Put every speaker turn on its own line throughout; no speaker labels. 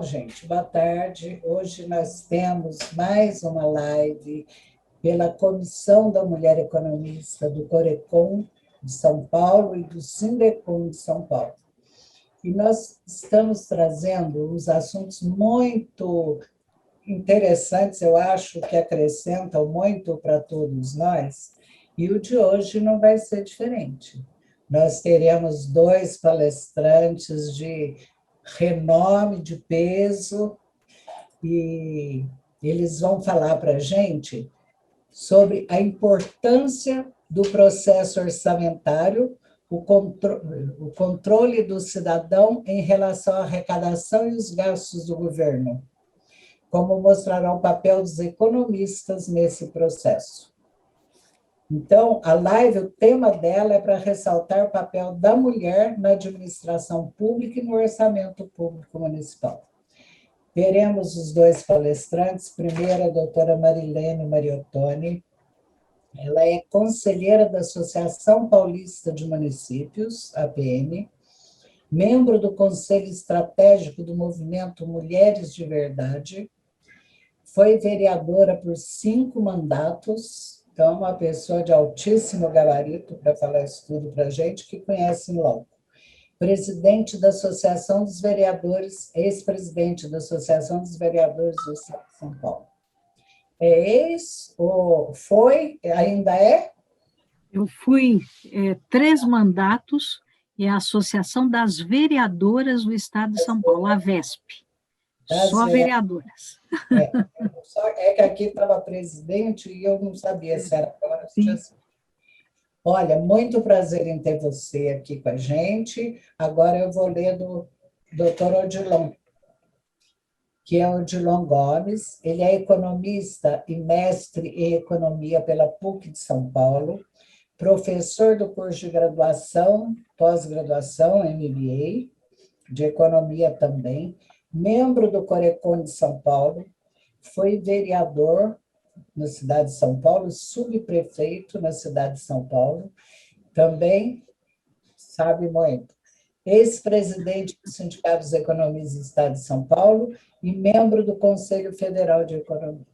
gente, boa tarde. Hoje nós temos mais uma live pela Comissão da Mulher Economista do Corecon de São Paulo e do Sindecom de São Paulo. E nós estamos trazendo uns assuntos muito interessantes, eu acho que acrescentam muito para todos nós, e o de hoje não vai ser diferente. Nós teremos dois palestrantes de renome, de peso, e eles vão falar para a gente sobre a importância do processo orçamentário, o controle do cidadão em relação à arrecadação e os gastos do governo, como mostrará o papel dos economistas nesse processo. Então, a live, o tema dela é para ressaltar o papel da mulher na administração pública e no orçamento público municipal. Teremos os dois palestrantes. Primeiro, a doutora Marilene Mariottoni. Ela é conselheira da Associação Paulista de Municípios, APM, membro do Conselho Estratégico do Movimento Mulheres de Verdade, foi vereadora por 5 mandatos, então uma pessoa de altíssimo gabarito para falar isso tudo para a gente, que conhece logo. Presidente da Associação dos Vereadores, ex-presidente da Associação dos Vereadores do Estado de São Paulo. É ex, ou foi, ainda é?
Eu fui 3 mandatos e a Associação das Vereadoras do Estado de São Paulo, a VESP. Só vereadoras.
É que aqui estava presidente e eu não sabia se era agora. Olha, muito prazer em ter você aqui com a gente. Agora eu vou ler do Dr. Odilon, que é Odilon Gomes. Ele é economista e mestre em economia pela PUC de São Paulo, professor do curso de graduação, pós-graduação, MBA, de economia também, membro do Corecon de São Paulo, foi vereador na cidade de São Paulo, subprefeito na cidade de São Paulo, também sabe muito. Ex-presidente do Sindicato dos Economistas do Estado de São Paulo e membro do Conselho Federal de Economia.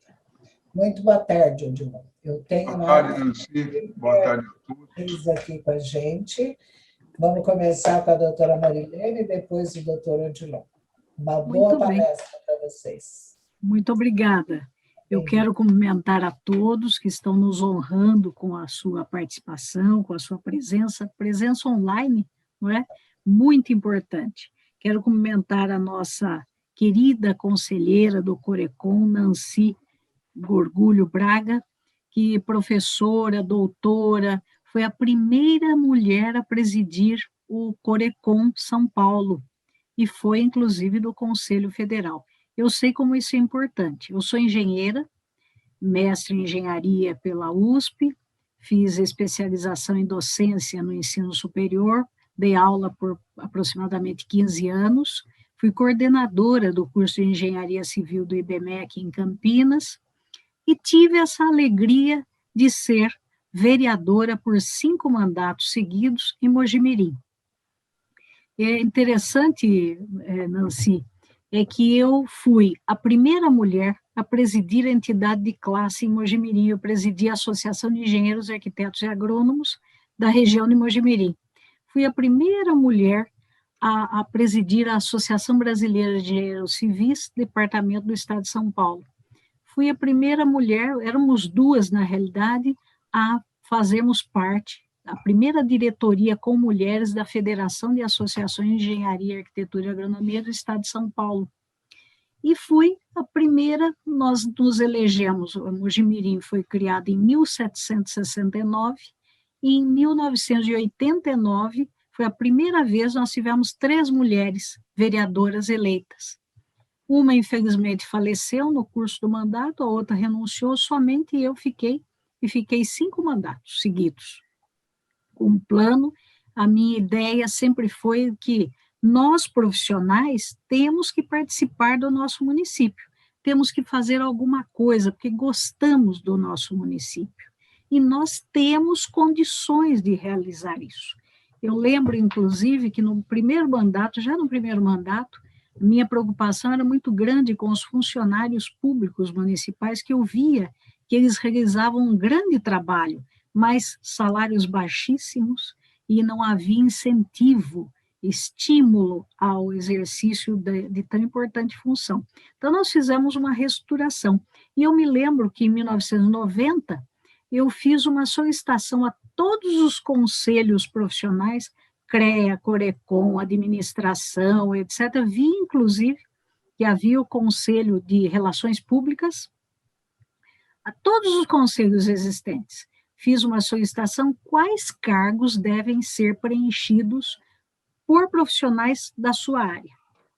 Muito boa tarde, Odilon. Eu tenho
boa tarde, Nancy. Boa tarde a todos.
Aqui com a gente. Vamos começar com a doutora Marilene e depois o doutor Odilon. Uma boa palestra para vocês.
Muito obrigada. Eu quero cumprimentar a todos que estão nos honrando com a sua participação, com a sua presença online, não é? Muito importante. Quero cumprimentar a nossa querida conselheira do Corecon, Nancy Gorgulho Braga, que professora, doutora, foi a primeira mulher a presidir o Corecon São Paulo, e foi, inclusive, do Conselho Federal. Eu sei como isso é importante. Eu sou engenheira, mestre em engenharia pela USP, fiz especialização em docência no ensino superior, dei aula por aproximadamente 15 anos, fui coordenadora do curso de engenharia civil do IBMEC em Campinas, e tive essa alegria de ser vereadora por 5 mandatos seguidos em Mojimirim. É interessante, Nancy, é que eu fui a primeira mulher a presidir a entidade de classe em Mojimirim. Eu presidi a Associação de Engenheiros, Arquitetos e Agrônomos da região de Mojimirim. Fui a primeira mulher a presidir a Associação Brasileira de Engenheiros Civis, departamento do Estado de São Paulo. Fui a primeira mulher, éramos 2 na realidade, a fazermos parte, a primeira diretoria com mulheres da Federação de Associações de Engenharia, Arquitetura e Agronomia do Estado de São Paulo. E fui a primeira, nós nos elegemos, o Mojimirim foi criado em 1769, e em 1989 foi a primeira vez nós tivemos 3 mulheres vereadoras eleitas. Uma, infelizmente, faleceu no curso do mandato, a outra renunciou, somente eu fiquei 5 mandatos seguidos. Com um plano, a minha ideia sempre foi que nós, profissionais, temos que participar do nosso município, temos que fazer alguma coisa, porque gostamos do nosso município, e nós temos condições de realizar isso. Eu lembro, inclusive, que no primeiro mandato, minha preocupação era muito grande com os funcionários públicos municipais, que eu via que eles realizavam um grande trabalho, mas salários baixíssimos, e não havia incentivo, estímulo ao exercício de tão importante função. Então, nós fizemos uma reestruturação. E eu me lembro que, em 1990, eu fiz uma solicitação a todos os conselhos profissionais, CREA, CORECON, administração, etc. Vi, inclusive, que havia o Conselho de Relações Públicas, a todos os conselhos existentes. Fiz uma solicitação quais cargos devem ser preenchidos por profissionais da sua área,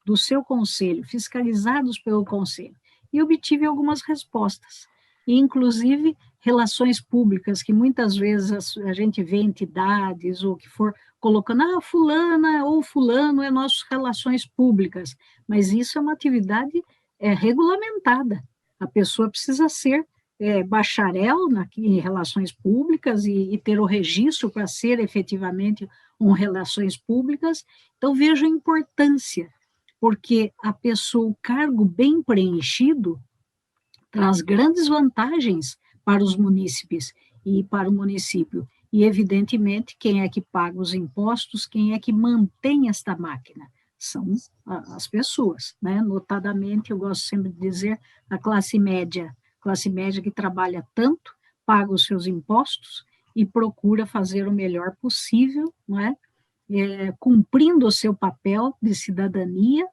do seu conselho, fiscalizados pelo conselho. E obtive algumas respostas, inclusive relações públicas, que muitas vezes a gente vê entidades ou que for colocando, fulana ou fulano é nossas relações públicas, mas isso é uma atividade regulamentada. A pessoa precisa ser bacharel em relações públicas e ter o registro para ser efetivamente relações públicas. Então, vejo a importância, porque a pessoa, o cargo bem preenchido, traz grandes vantagens para os munícipes e para o município. E, evidentemente, quem é que paga os impostos, quem é que mantém esta máquina? São as pessoas, né? Notadamente, eu gosto sempre de dizer, a classe média que trabalha tanto, paga os seus impostos e procura fazer o melhor possível, não é? Cumprindo o seu papel de cidadania,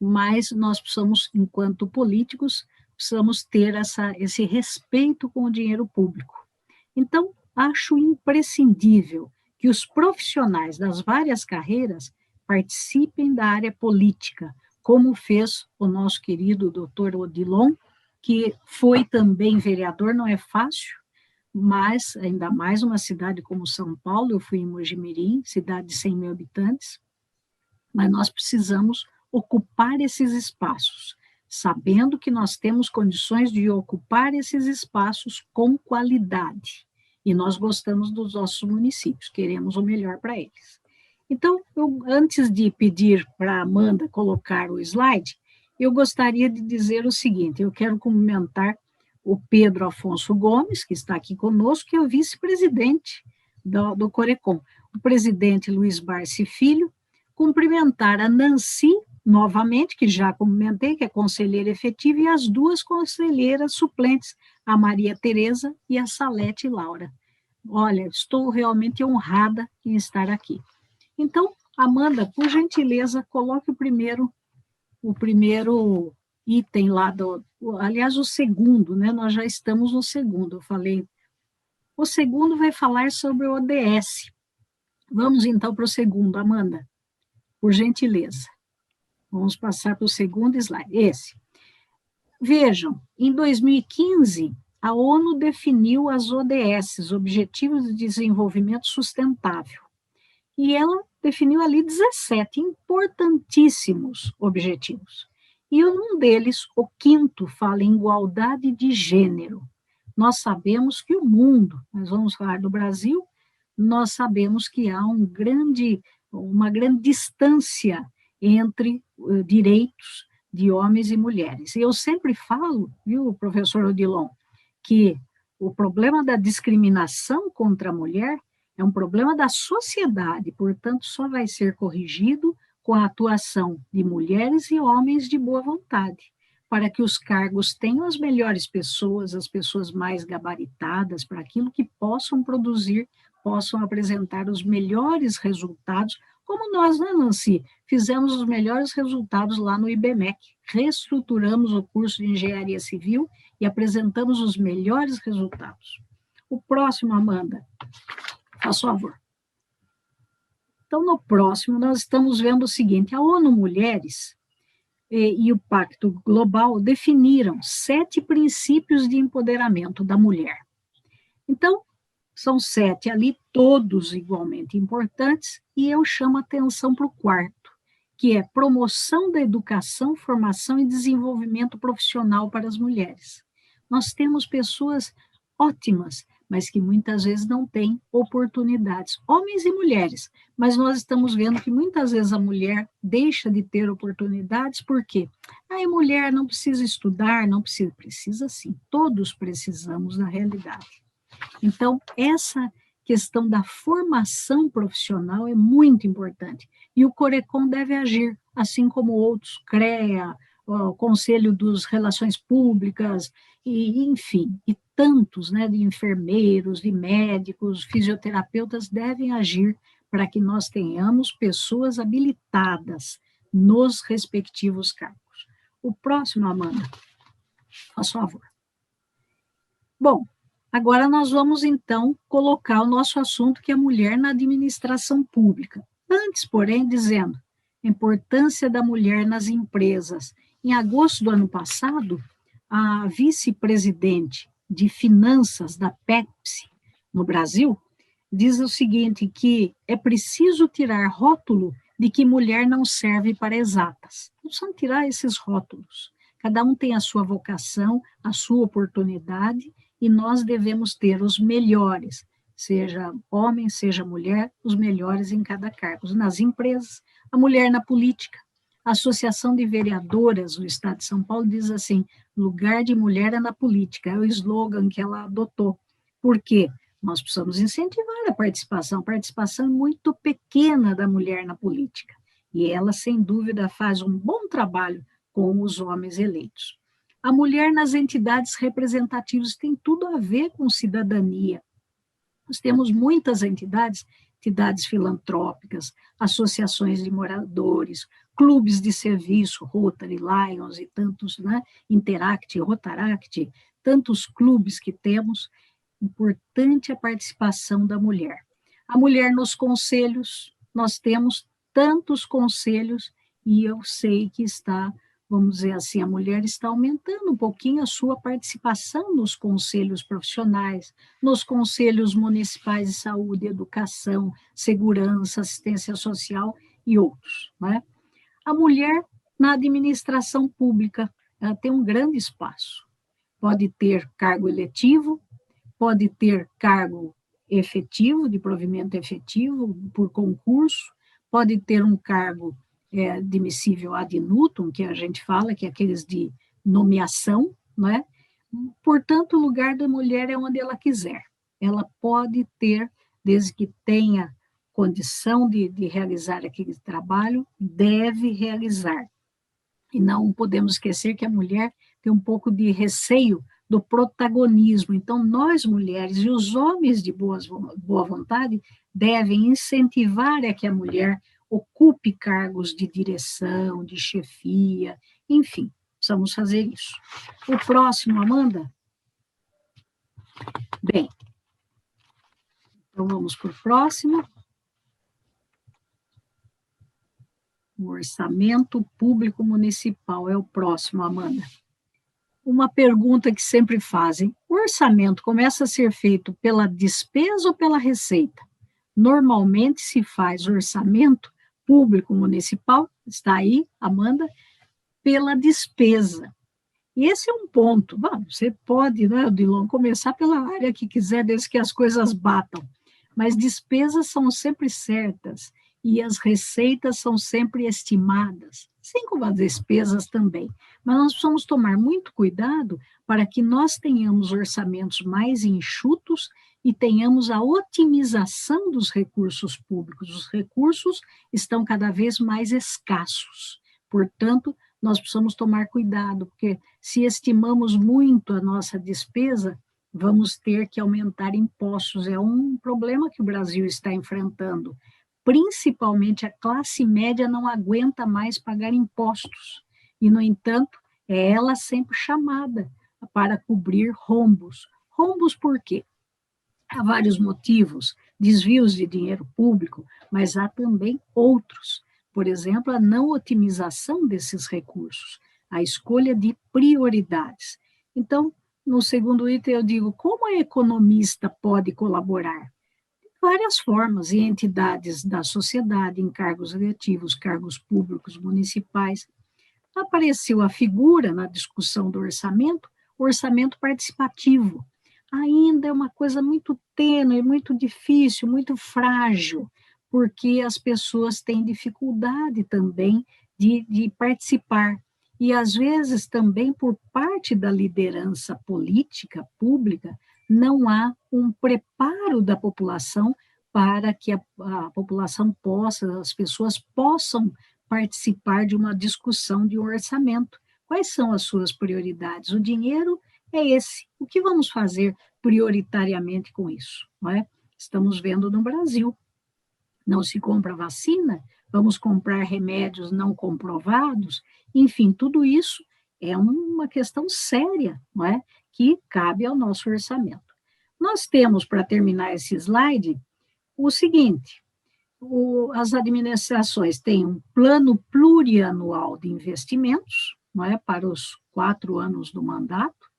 mas nós precisamos, enquanto políticos, precisamos ter esse respeito com o dinheiro público. Então, acho imprescindível que os profissionais das várias carreiras participem da área política, como fez o nosso querido doutor Odilon, que foi também vereador, não é fácil, mas ainda mais uma cidade como São Paulo, eu fui em Mojimirim, cidade de 100 mil habitantes, mas nós precisamos ocupar esses espaços, sabendo que nós temos condições de ocupar esses espaços com qualidade, e nós gostamos dos nossos municípios, queremos o melhor para eles. Então, antes de pedir para a Amanda colocar o slide, eu gostaria de dizer o seguinte, eu quero cumprimentar o Pedro Afonso Gomes, que está aqui conosco, que é o vice-presidente do CORECON, o presidente Luiz Barsi Filho, cumprimentar a Nancy, novamente, que já cumprimentei, que é conselheira efetiva, e as duas conselheiras suplentes, a Maria Tereza e a Salete Laura. Olha, estou realmente honrada em estar aqui. Então, Amanda, por gentileza, coloque o primeiro item lá, aliás, o segundo, né? Nós já estamos no segundo, eu falei. O segundo vai falar sobre o ODS. Vamos, então, para o segundo, Amanda, por gentileza. Vamos passar para o segundo slide, esse. Vejam, em 2015, a ONU definiu as ODS, Objetivos de Desenvolvimento Sustentável, e ela definiu ali 17 importantíssimos objetivos. E um deles, o quinto, fala em igualdade de gênero. Nós sabemos que o mundo, nós vamos falar do Brasil, nós sabemos que há uma grande distância entre direitos de homens e mulheres. E eu sempre falo, viu, professor Odilon, que o problema da discriminação contra a mulher é um problema da sociedade, portanto, só vai ser corrigido com a atuação de mulheres e homens de boa vontade, para que os cargos tenham as melhores pessoas, as pessoas mais gabaritadas, para aquilo que possam produzir, possam apresentar os melhores resultados, como nós, né, Nancy, fizemos os melhores resultados lá no IBMEC, reestruturamos o curso de Engenharia Civil e apresentamos os melhores resultados. O próximo, Amanda, faz favor. Então, no próximo, nós estamos vendo o seguinte, a ONU Mulheres e o Pacto Global definiram 7 princípios de empoderamento da mulher. Então, são 7 ali, todos igualmente importantes, e eu chamo a atenção para o quarto, que é promoção da educação, formação e desenvolvimento profissional para as mulheres. Nós temos pessoas ótimas, mas que muitas vezes não têm oportunidades, homens e mulheres. Mas nós estamos vendo que muitas vezes a mulher deixa de ter oportunidades, por quê? A mulher não precisa estudar, não precisa, precisa sim, todos precisamos na realidade. Então, essa questão da formação profissional é muito importante, e o Corecon deve agir, assim como outros, CREA, o Conselho das Relações Públicas, e, enfim, e tantos, né, de enfermeiros, de médicos, fisioterapeutas devem agir para que nós tenhamos pessoas habilitadas nos respectivos cargos. O próximo, Amanda, por favor. Bom, agora nós vamos, então, colocar o nosso assunto, que é a mulher na administração pública. Antes, porém, dizendo a importância da mulher nas empresas. Em agosto do ano passado, a vice-presidente de finanças da Pepsi, no Brasil, diz o seguinte, que é preciso tirar rótulo de que mulher não serve para exatas. Precisamos tirar esses rótulos. Cada um tem a sua vocação, a sua oportunidade, e nós devemos ter os melhores, seja homem, seja mulher, os melhores em cada cargo. Nas empresas, a mulher na política. A Associação de Vereadoras do Estado de São Paulo diz assim, lugar de mulher é na política, é o slogan que ela adotou. Por quê? Nós precisamos incentivar a participação muito pequena da mulher na política, e ela, sem dúvida, faz um bom trabalho com os homens eleitos. A mulher nas entidades representativas tem tudo a ver com cidadania. Nós temos muitas entidades filantrópicas, associações de moradores, clubes de serviço, Rotary, Lions e tantos, né, Interact, Rotaract, tantos clubes que temos. Importante a participação da mulher. A mulher nos conselhos, nós temos tantos conselhos, e eu sei que está, vamos dizer assim, a mulher está aumentando um pouquinho a sua participação nos conselhos profissionais, nos conselhos municipais de saúde, educação, segurança, assistência social e outros, né? A mulher na administração pública, ela tem um grande espaço. Pode ter cargo eletivo, pode ter cargo efetivo, de provimento efetivo, por concurso, pode ter um cargo admissível ad nutum, que a gente fala, que é aqueles de nomeação, né? Portanto, o lugar da mulher é onde ela quiser. Ela pode ter, desde que tenha condição de realizar aquele trabalho, deve realizar. E não podemos esquecer que a mulher tem um pouco de receio do protagonismo. Então, nós mulheres e os homens de boa vontade devem incentivar a que a mulher ocupe cargos de direção, de chefia, enfim, precisamos fazer isso. O próximo, Amanda? Bem, então vamos para o próximo. O orçamento público municipal é o próximo, Amanda. Uma pergunta que sempre fazem: o orçamento começa a ser feito pela despesa ou pela receita? Normalmente se faz orçamento público municipal, está aí, Amanda, pela despesa. E esse é um ponto. Bom, você pode, né, Odilon, começar pela área que quiser, desde que as coisas batam. Mas despesas são sempre certas e as receitas são sempre estimadas, assim como as despesas também. Mas nós precisamos tomar muito cuidado para que nós tenhamos orçamentos mais enxutos e tenhamos a otimização dos recursos públicos. Os recursos estão cada vez mais escassos. Portanto, nós precisamos tomar cuidado, porque se estimamos muito a nossa despesa, vamos ter que aumentar impostos. É um problema que o Brasil está enfrentando. Principalmente a classe média não aguenta mais pagar impostos. E, no entanto, é ela sempre chamada para cobrir rombos. Rombos por quê? Há vários motivos, desvios de dinheiro público, mas há também outros. Por exemplo, a não otimização desses recursos, a escolha de prioridades. Então, no segundo item, eu digo, como a economista pode colaborar? De várias formas, em entidades da sociedade, em cargos eletivos, cargos públicos municipais. Apareceu a figura na discussão do orçamento, o orçamento participativo. ainda é uma coisa muito tênue, muito difícil, muito frágil, porque as pessoas têm dificuldade também de participar. E, às vezes, também por parte da liderança política, pública, não há um preparo da população para que a população possa, as pessoas possam participar de uma discussão de um orçamento. Quais são as suas prioridades? O dinheiro é esse. O que vamos fazer prioritariamente com isso? Não é? Estamos vendo no Brasil. Não se compra vacina, vamos comprar remédios não comprovados, enfim, tudo isso é uma questão séria, não é? Que cabe ao nosso orçamento. Nós temos, para terminar esse slide, o seguinte: as administrações têm um plano plurianual de investimentos, não é, para os 4 anos do mandato,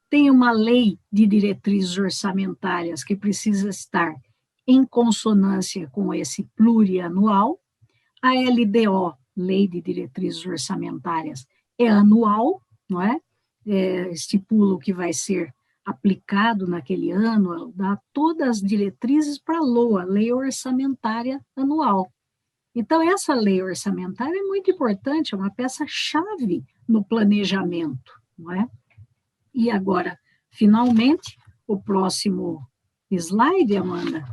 tem uma lei de diretrizes orçamentárias que precisa estar em consonância com esse plurianual, a LDO, Lei de Diretrizes Orçamentárias, é anual, não é? Estipula o que vai ser aplicado naquele ano, dá todas as diretrizes para a LOA, Lei Orçamentária Anual. Então, essa lei orçamentária é muito importante, é uma peça-chave no planejamento, não é? E agora, finalmente, o próximo slide, Amanda,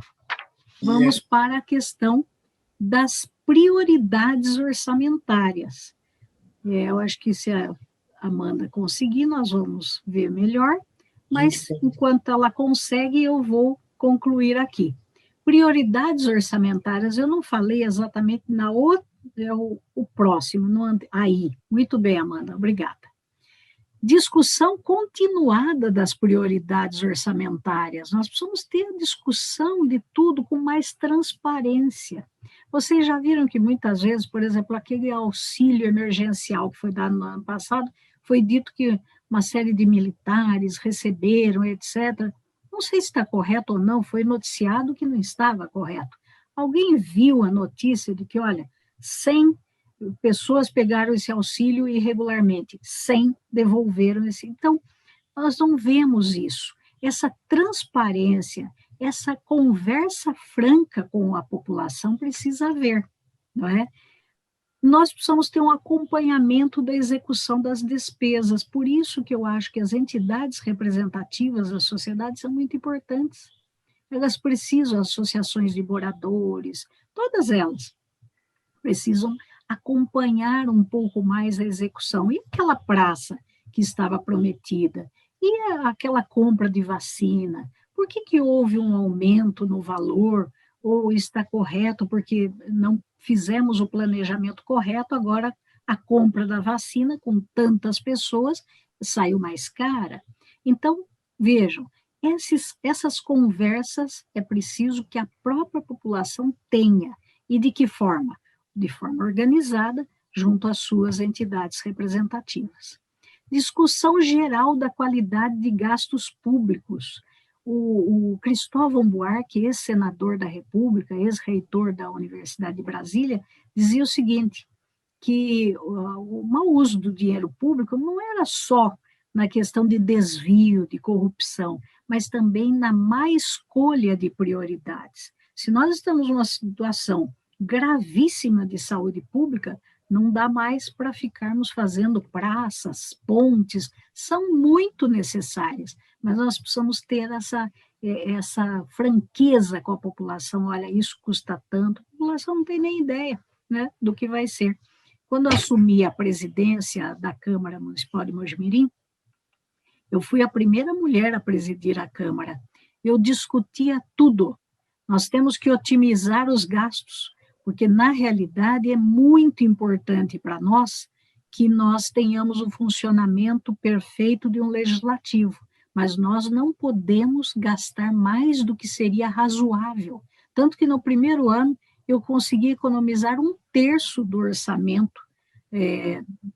vamos para a questão das prioridades orçamentárias. Eu acho que se a Amanda conseguir, nós vamos ver melhor, mas enquanto ela consegue, eu vou concluir aqui. Prioridades orçamentárias, eu não falei exatamente na outra, é o próximo, aí. Muito bem, Amanda, obrigada. Discussão continuada das prioridades orçamentárias. Nós precisamos ter a discussão de tudo com mais transparência. Vocês já viram que muitas vezes, por exemplo, aquele auxílio emergencial que foi dado no ano passado, foi dito que uma série de militares receberam, etc. Não sei se está correto ou não, foi noticiado que não estava correto. Alguém viu a notícia de que, olha, 100 pessoas pegaram esse auxílio irregularmente, 100 devolveram esse. Então, nós não vemos isso. Essa transparência, essa conversa franca com a população precisa haver, não é? Nós precisamos ter um acompanhamento da execução das despesas, por isso que eu acho que as entidades representativas da sociedade são muito importantes. Elas precisam, associações de moradores, todas elas precisam acompanhar um pouco mais a execução. E aquela praça que estava prometida? E aquela compra de vacina? Por que houve um aumento no valor? Ou está correto porque não fizemos o planejamento correto, agora a compra da vacina com tantas pessoas saiu mais cara? Então, vejam, essas conversas é preciso que a própria população tenha. E de que forma? De forma organizada, junto às suas entidades representativas. Discussão geral da qualidade de gastos públicos. O Cristóvão Buarque, ex-senador da República, ex-reitor da Universidade de Brasília, dizia o seguinte, que o mau uso do dinheiro público não era só na questão de desvio, de corrupção, mas também na má escolha de prioridades. Se nós estamos numa situação gravíssima de saúde pública, não dá mais para ficarmos fazendo praças, pontes, são muito necessárias, mas nós precisamos ter essa franqueza com a população, olha, isso custa tanto, a população não tem nem ideia, né, do que vai ser. Quando eu assumi a presidência da Câmara Municipal de Mojimirim, eu fui a primeira mulher a presidir a Câmara, eu discutia tudo, nós temos que otimizar os gastos, porque, na realidade, é muito importante para nós que nós tenhamos o funcionamento perfeito de um legislativo, mas nós não podemos gastar mais do que seria razoável. Tanto que, no primeiro ano, eu consegui economizar 1/3 do orçamento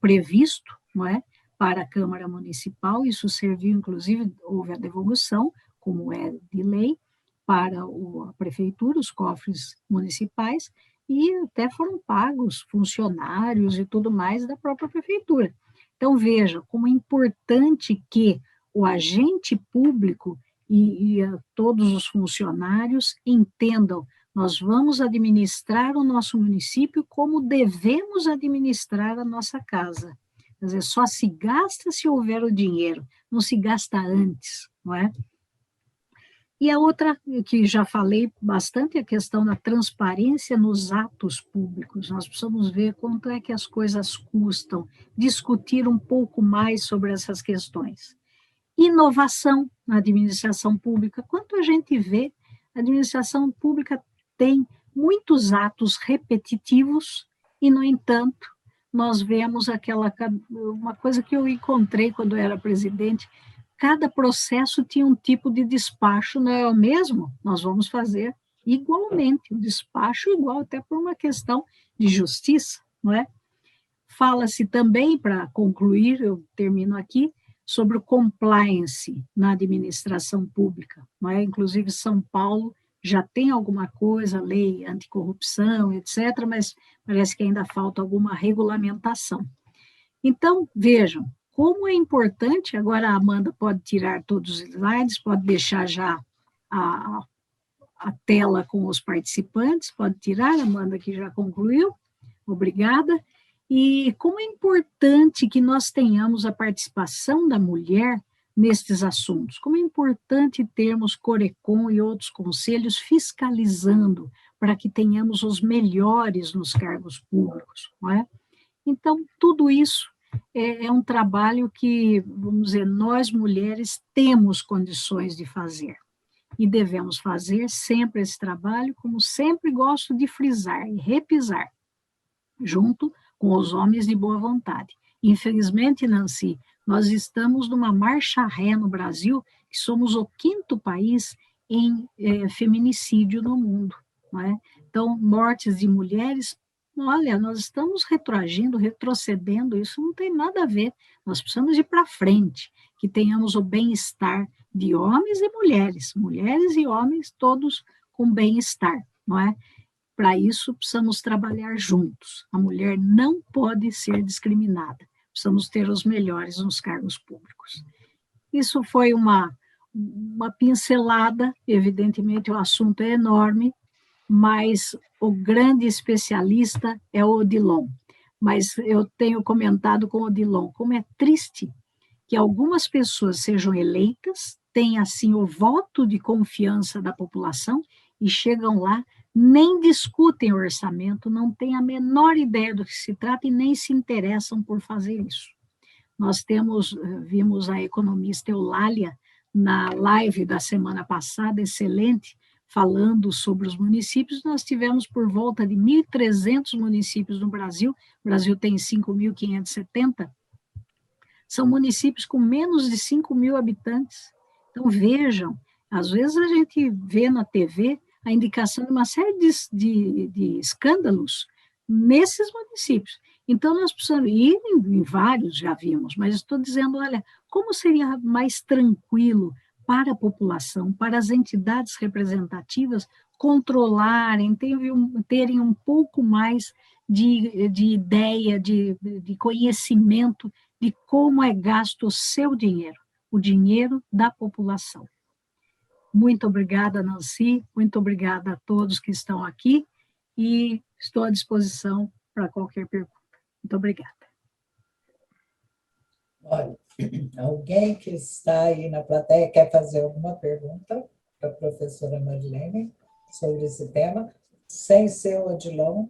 previsto, não é, para a Câmara Municipal. Isso serviu, inclusive, houve a devolução, como é de lei, para a prefeitura, os cofres municipais, e até foram pagos funcionários e tudo mais da própria prefeitura. Então, veja como é importante que o agente público e a todos os funcionários entendam, nós vamos administrar o nosso município como devemos administrar a nossa casa. Quer dizer, só se gasta se houver o dinheiro, não se gasta antes, não é? E a outra, que já falei bastante, é a questão da transparência nos atos públicos. Nós precisamos ver quanto é que as coisas custam, discutir um pouco mais sobre essas questões. Inovação na administração pública. Quanto a gente vê, a administração pública tem muitos atos repetitivos e, no entanto, nós vemos uma coisa que eu encontrei quando eu era presidente, cada processo tinha um tipo de despacho, não é o mesmo? Nós vamos fazer igualmente, um despacho igual, até por uma questão de justiça, não é? Fala-se também, para concluir, eu termino aqui, sobre o compliance na administração pública, não é? Inclusive São Paulo já tem alguma coisa, lei anticorrupção, etc., mas parece que ainda falta alguma regulamentação. Então, vejam, como é importante, agora a Amanda pode tirar todos os slides, pode deixar já a tela com os participantes, pode tirar, Amanda, que já concluiu, obrigada. E como é importante que nós tenhamos a participação da mulher nestes assuntos, como é importante termos Corecon e outros conselhos fiscalizando para que tenhamos os melhores nos cargos públicos, não é? Então, tudo isso é um trabalho que, vamos dizer, nós mulheres temos condições de fazer. E devemos fazer sempre esse trabalho, como sempre gosto de frisar e repisar, junto com os homens de boa vontade. Infelizmente, Nancy, nós estamos numa marcha ré no Brasil, que somos o 5º país em feminicídio no mundo, não é? Então, mortes de mulheres, olha, nós estamos retroagindo, retrocedendo, isso não tem nada a ver, nós precisamos ir para frente, que tenhamos o bem-estar de homens e mulheres e homens, todos com bem-estar, não é? Para isso, precisamos trabalhar juntos. A mulher não pode ser discriminada. Precisamos ter os melhores nos cargos públicos. Isso foi uma pincelada, evidentemente o assunto é enorme, mas o grande especialista é o Odilon. Mas eu tenho comentado com o Odilon, como é triste que algumas pessoas sejam eleitas, tenham assim o voto de confiança da população e chegam lá, nem discutem o orçamento, não têm a menor ideia do que se trata e nem se interessam por fazer isso. Nós vimos a economista Eulália na live da semana passada, excelente, falando sobre os municípios. Nós tivemos por volta de 1.300 municípios no Brasil, o Brasil tem 5.570, são municípios com menos de 5.000 habitantes. Então, vejam, às vezes a gente vê na TV a indicação de uma série de escândalos nesses municípios. Então, nós precisamos ir em vários, já vimos, mas estou dizendo, olha, como seria mais tranquilo para a população, para as entidades representativas controlarem, terem um pouco mais de ideia, de conhecimento de como é gasto o seu dinheiro, o dinheiro da população. Muito obrigada, Nancy, muito obrigada a todos que estão aqui e estou à disposição para qualquer pergunta. Muito obrigada.
Olha, alguém que está aí na plateia quer fazer alguma pergunta para a professora Marilene sobre esse tema, sem ser o Odilon?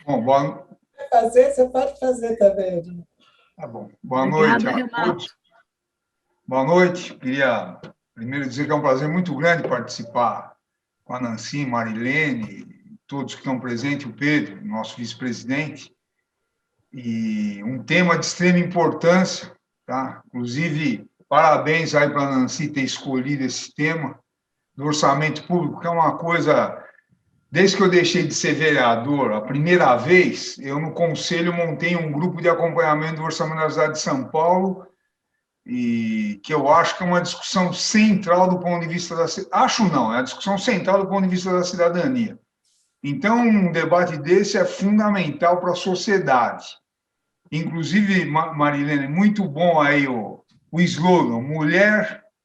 Bom, boa...
Você pode fazer também, Odilon.
Tá bom. Boa noite
Obrigada,
a todos. Boa noite. Queria primeiro dizer que é um prazer muito grande participar com a Nancy, Marilene, todos que estão presentes, o Pedro, nosso vice-presidente, e um tema de extrema importância, tá? Inclusive, parabéns aí para a Nancy ter escolhido esse tema do orçamento público, que é uma coisa... Desde que eu deixei de ser vereador, a primeira vez, eu no Conselho montei um grupo de acompanhamento do orçamento da cidade de São Paulo, e que eu acho que é uma discussão central do ponto de vista da... Acho não, é a discussão central do ponto de vista da cidadania. Então, um debate desse é fundamental para a sociedade. Inclusive, Marilene, muito bom aí o slogan,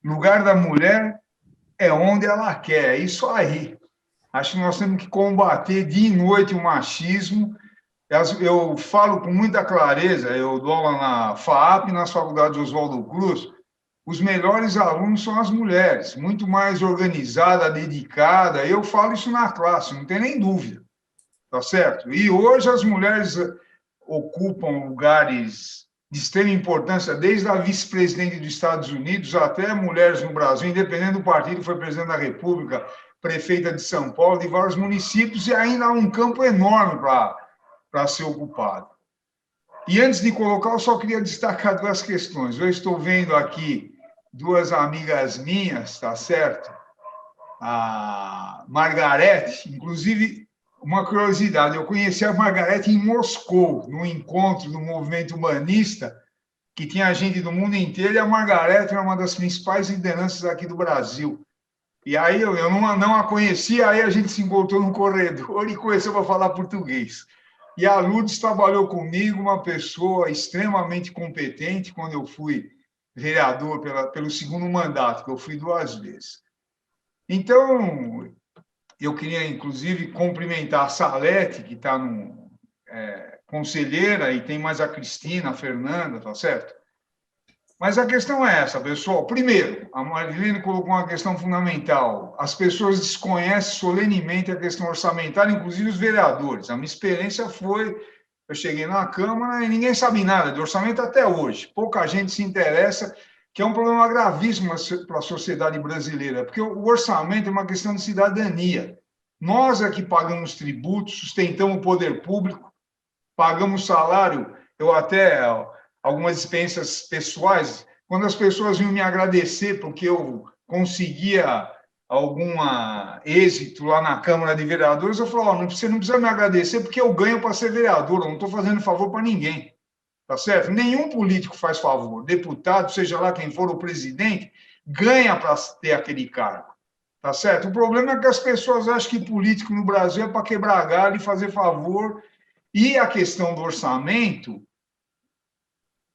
lugar da mulher é onde ela quer, é isso aí. Acho que nós temos que combater dia e noite o machismo. Eu falo com muita clareza, eu dou aula na FAAP, nas faculdades Oswaldo Cruz, os melhores alunos são as mulheres, muito mais organizada, dedicada. Eu falo isso na classe, não tem nem dúvida, tá certo? E hoje as mulheres ocupam lugares de extrema importância, desde a vice-presidente dos Estados Unidos até mulheres no Brasil, independente do partido, foi presidente da República, prefeita de São Paulo, de vários municípios, e ainda há um campo enorme para ser ocupado. E antes de colocar, eu só queria destacar duas questões. Eu estou vendo aqui duas amigas minhas, tá certo? A Margarete, inclusive, uma curiosidade, eu conheci a Margarete em Moscou, no encontro do movimento humanista, que tinha gente do mundo inteiro, e a Margarete era uma das principais lideranças aqui do Brasil. E aí eu não a conhecia, aí a gente se encontrou no corredor e começou a falar português. E a Lourdes trabalhou comigo, uma pessoa extremamente competente, quando eu fui vereador pelo segundo mandato, que eu fui 2 vezes. Então, eu queria, inclusive, cumprimentar a Salete, que está conselheira, e tem mais a Cristina, a Fernanda, tá certo? Mas a questão é essa, pessoal. Primeiro, a Marilene colocou uma questão fundamental. As pessoas desconhecem solenemente a questão orçamentária, inclusive os vereadores. A minha experiência foi, eu cheguei na Câmara e ninguém sabe nada de orçamento até hoje. Pouca gente se interessa, que é um problema gravíssimo para a sociedade brasileira, porque o orçamento é uma questão de cidadania. Nós é que pagamos tributos, sustentamos o poder público, pagamos salário, eu até... algumas experiências pessoais, quando as pessoas vinham me agradecer porque eu conseguia algum êxito lá na Câmara de Vereadores, eu falo, você não precisa me agradecer porque eu ganho para ser vereador, eu não estou fazendo favor para ninguém, tá certo? Nenhum político faz favor, deputado, seja lá quem for o presidente, ganha para ter aquele cargo, tá certo? O problema é que as pessoas acham que político no Brasil é para quebrar galho e fazer favor, e a questão do orçamento...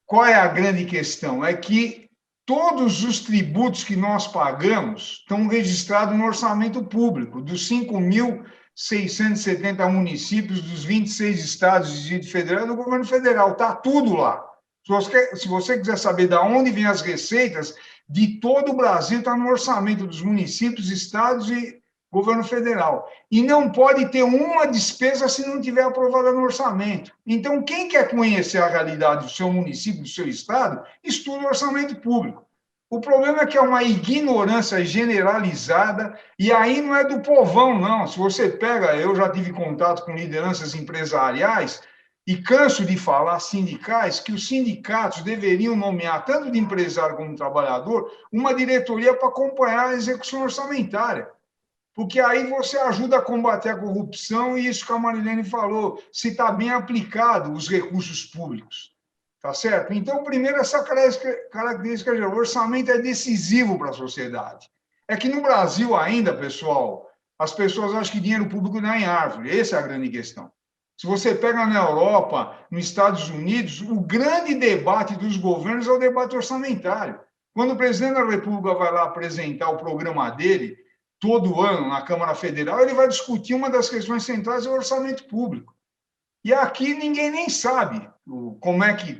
Qual é a grande questão? É que todos os tributos que nós pagamos estão registrados no orçamento público, dos 5.670 municípios, dos 26 estados e Distrito Federal, do governo federal. Está tudo lá. Se você quiser saber de onde vêm as receitas, de todo o Brasil, está no orçamento dos municípios, estados e governo federal. E não pode ter uma despesa se não tiver aprovada no orçamento. Então, quem quer conhecer a realidade do seu município, do seu estado, estuda o orçamento público. O problema é que é uma ignorância generalizada, e aí não é do povão, não. Se você pega, eu já tive contato com lideranças empresariais, e canso de falar sindicais, que os sindicatos deveriam nomear, tanto de empresário como de trabalhador, uma diretoria para acompanhar a execução orçamentária. Porque aí você ajuda a combater a corrupção e isso que a Marilene falou, se está bem aplicado os recursos públicos, tá certo? Então, primeiro, essa característica de orçamento é decisivo para a sociedade. É que no Brasil ainda, pessoal, as pessoas acham que dinheiro público não é em árvore, essa é a grande questão. Se você pega na Europa, nos Estados Unidos, o grande debate dos governos é o debate orçamentário. Quando o presidente da República vai lá apresentar o programa dele, todo ano na Câmara Federal, ele vai discutir uma das questões centrais, é o orçamento público. E aqui ninguém nem sabe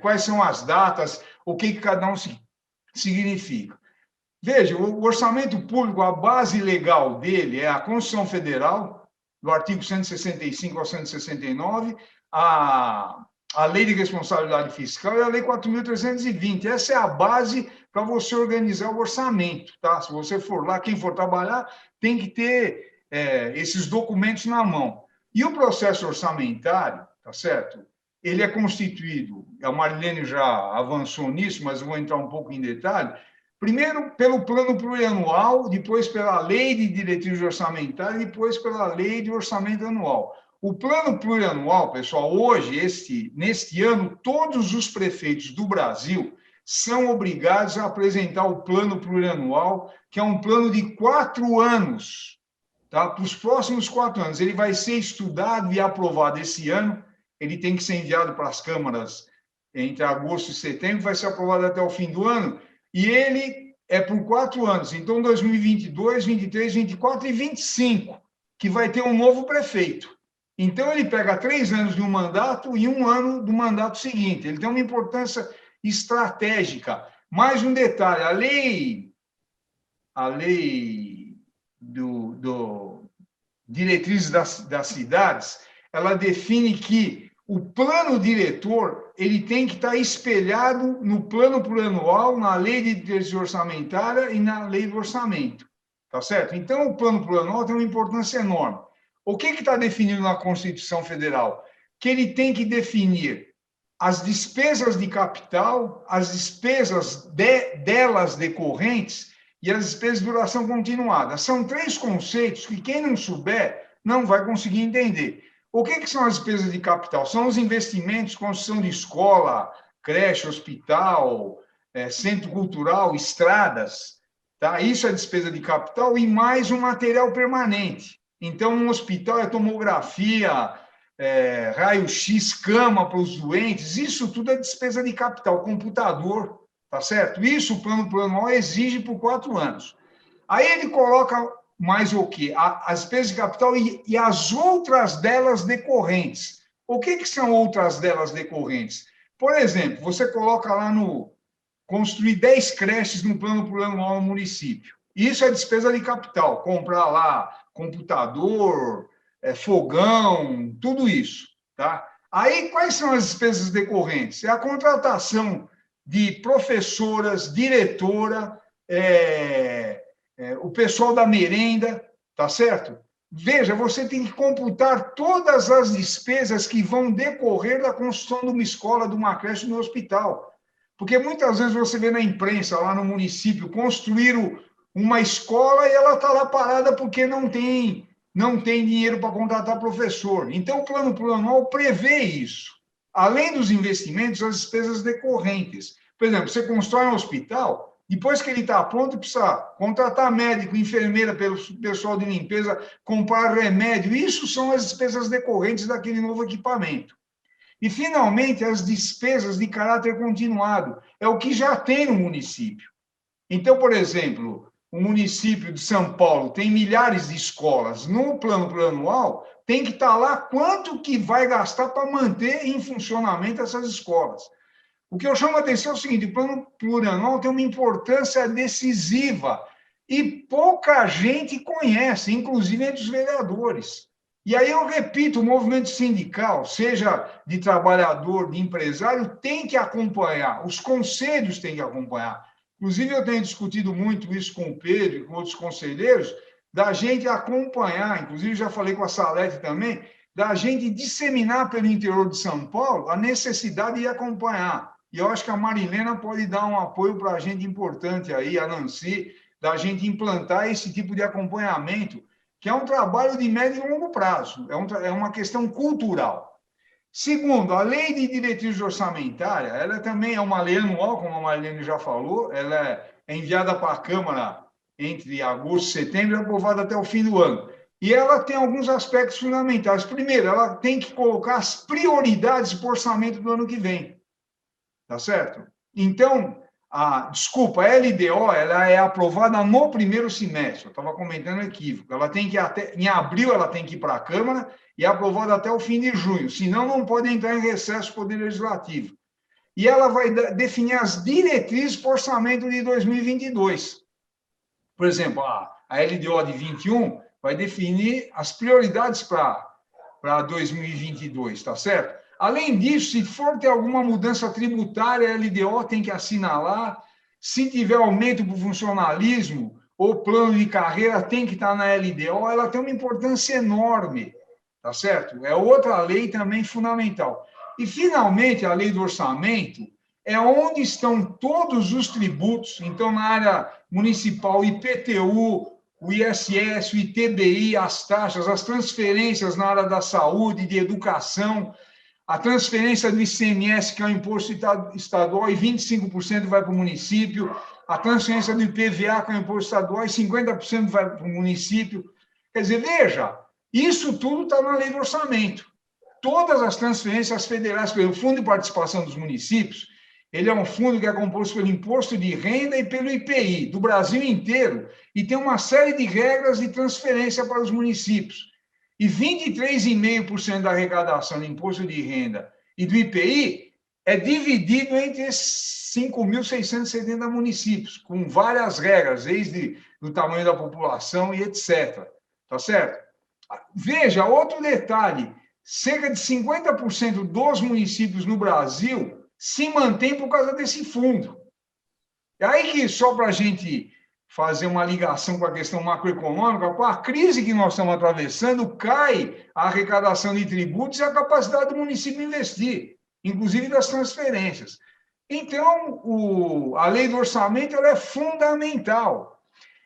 quais são as datas, o que cada um significa. Veja, o orçamento público, a base legal dele é a Constituição Federal, do artigo 165 ao 169, a Lei de Responsabilidade Fiscal e a Lei 4.320. Essa é a base para você organizar o orçamento, tá? Se você for lá, quem for trabalhar, tem que ter esses documentos na mão. E o processo orçamentário, tá certo? Ele é constituído, a Marilene já avançou nisso, mas eu vou entrar um pouco em detalhe, primeiro pelo plano plurianual, depois pela lei de diretrizes orçamentárias e depois pela lei de orçamento anual. O plano plurianual, pessoal, hoje, neste ano, todos os prefeitos do Brasil são obrigados a apresentar o plano plurianual, que é um plano de 4 anos, tá? Para os próximos 4 anos. Ele vai ser estudado e aprovado esse ano, ele tem que ser enviado para as câmaras entre agosto e setembro, vai ser aprovado até o fim do ano, e ele é por 4 anos. Então, 2022, 23, 24 e 25, que vai ter um novo prefeito. Então, ele pega 3 anos de um mandato e 1 ano do mandato seguinte. Ele tem uma importância estratégica. Mais um detalhe, a lei do diretrizes das cidades, ela define que o plano diretor ele tem que estar espelhado no plano plurianual, na lei de diretriz orçamentária e na lei do orçamento, tá certo? Então, o plano plurianual tem uma importância enorme. O que está definido na Constituição Federal? Que ele tem que definir as despesas de capital, as despesas delas decorrentes e as despesas de duração continuada. São 3 conceitos que quem não souber não vai conseguir entender. O que são as despesas de capital? São os investimentos, construção de escola, creche, hospital, centro cultural, estradas, tá? Isso é despesa de capital e mais um material permanente. Então, um hospital é tomografia, raio-x, cama para os doentes, isso tudo é despesa de capital, computador, tá certo? Isso o plano plurianual exige por 4 anos. Aí ele coloca mais o quê? As despesas de capital e as outras delas decorrentes. O que são outras delas decorrentes? Por exemplo, você coloca lá no construir 10 creches no plano plurianual no município. Isso é despesa de capital, comprar lá computador, fogão, tudo isso, tá? Aí, quais são as despesas decorrentes? É a contratação de professoras, diretora, o pessoal da merenda, tá certo? Veja, você tem que computar todas as despesas que vão decorrer da construção de uma escola, de uma creche, de um hospital. Porque muitas vezes você vê na imprensa, lá no município, construíram uma escola e ela está lá parada porque não tem dinheiro para contratar professor. Então, o plano plurianual prevê isso. Além dos investimentos, as despesas decorrentes. Por exemplo, você constrói um hospital, depois que ele está pronto, precisa contratar médico, enfermeira, pessoal de limpeza, comprar remédio. Isso são as despesas decorrentes daquele novo equipamento. E, finalmente, as despesas de caráter continuado. É o que já tem no município. Então, por exemplo, o município de São Paulo tem milhares de escolas. No plano plurianual, tem que estar lá quanto que vai gastar para manter em funcionamento essas escolas. O que eu chamo a atenção é o seguinte: o plano plurianual tem uma importância decisiva e pouca gente conhece, inclusive entre os vereadores. E aí eu repito, o movimento sindical, seja de trabalhador, de empresário, tem que acompanhar, os conselhos têm que acompanhar. Inclusive, eu tenho discutido muito isso com o Pedro e com outros conselheiros, da gente acompanhar, inclusive já falei com a Salete também, da gente disseminar pelo interior de São Paulo a necessidade de acompanhar. E eu acho que a Marilena pode dar um apoio para a gente importante aí, a Nancy, da gente implantar esse tipo de acompanhamento, que é um trabalho de médio e longo prazo, é uma questão cultural. Segundo, a lei de diretriz orçamentária, ela também é uma lei anual, como a Marilene já falou, ela é enviada para a Câmara entre agosto e setembro e aprovada até o fim do ano. E ela tem alguns aspectos fundamentais. Primeiro, ela tem que colocar as prioridades para o orçamento do ano que vem. Tá certo? Então, a LDO ela é aprovada no primeiro semestre. Eu estava comentando equívoco. Ela tem que em abril ela tem que ir para a Câmara e é aprovada até o fim de junho. Senão, não pode entrar em recesso do Poder Legislativo. E ela vai definir as diretrizes para o orçamento de 2022. Por exemplo, a LDO de 21 vai definir as prioridades para 2022, tá certo? Além disso, se for ter alguma mudança tributária, a LDO tem que assinalar. Se tiver aumento para o funcionalismo ou plano de carreira, tem que estar na LDO. Ela tem uma importância enorme, tá certo? É outra lei também fundamental. E, finalmente, a lei do orçamento é onde estão todos os tributos. Então, na área municipal, o IPTU, o ISS, o ITBI, as taxas, as transferências na área da saúde, de educação, a transferência do ICMS, que é o imposto estadual, e 25% vai para o município, a transferência do IPVA, que é o imposto estadual, e 50% vai para o município. Quer dizer, veja, isso tudo está na lei do orçamento. Todas as transferências federais, pelo Fundo de Participação dos Municípios, Ele é um fundo que é composto pelo imposto de renda e pelo IPI do Brasil inteiro e tem uma série de regras de transferência para os municípios. E 23,5% da arrecadação do imposto de renda e do IPI é dividido entre 5.670 municípios, com várias regras, desde o tamanho da população e etc. Tá certo? Veja, outro detalhe, cerca de 50% dos municípios no Brasil se mantém por causa desse fundo. E aí que, só para a gente fazer uma ligação com a questão macroeconômica, com a crise que nós estamos atravessando, cai a arrecadação de tributos e a capacidade do município investir, inclusive das transferências. Então, a lei do orçamento ela é fundamental.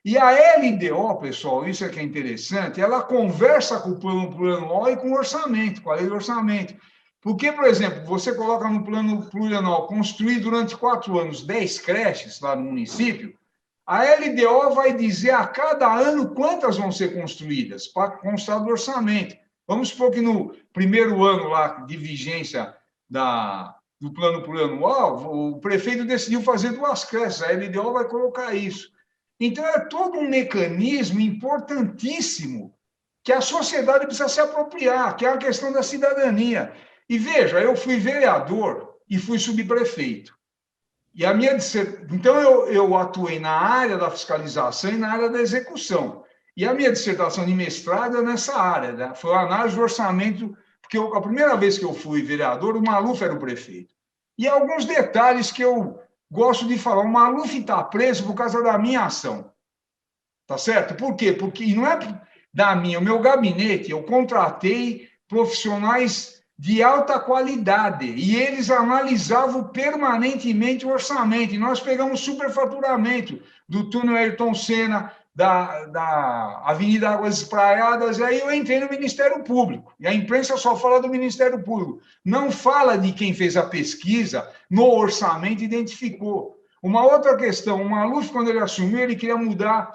E a LDO, pessoal, isso é que é interessante, ela conversa com o plano plurianual e com o orçamento, com a lei do orçamento. Porque, por exemplo, você coloca no plano plurianual construir durante 4 anos 10 creches lá no município, a LDO vai dizer a cada ano quantas vão ser construídas, para constar do orçamento. Vamos supor que no primeiro ano lá de vigência do plano plurianual, o prefeito decidiu fazer 2 creches, a LDO vai colocar isso. Então, é todo um mecanismo importantíssimo que a sociedade precisa se apropriar, que é a questão da cidadania. E veja, eu fui vereador e fui subprefeito. E então, eu atuei na área da fiscalização e na área da execução. E a minha dissertação de mestrado é nessa área, né? Foi a análise do orçamento, porque a primeira vez que eu fui vereador, o Maluf era o prefeito. E alguns detalhes que eu gosto de falar. O Maluf está preso por causa da minha ação. Tá certo? Por quê? Porque não é o meu gabinete, eu contratei profissionais de alta qualidade e eles analisavam permanentemente o orçamento. E nós pegamos superfaturamento do túnel Ayrton Senna, da Avenida Águas Espraiadas, e aí eu entrei no Ministério Público. E a imprensa só fala do Ministério Público. Não fala de quem fez a pesquisa, no orçamento identificou. Uma outra questão, o Maluf, quando ele assumiu, ele queria mudar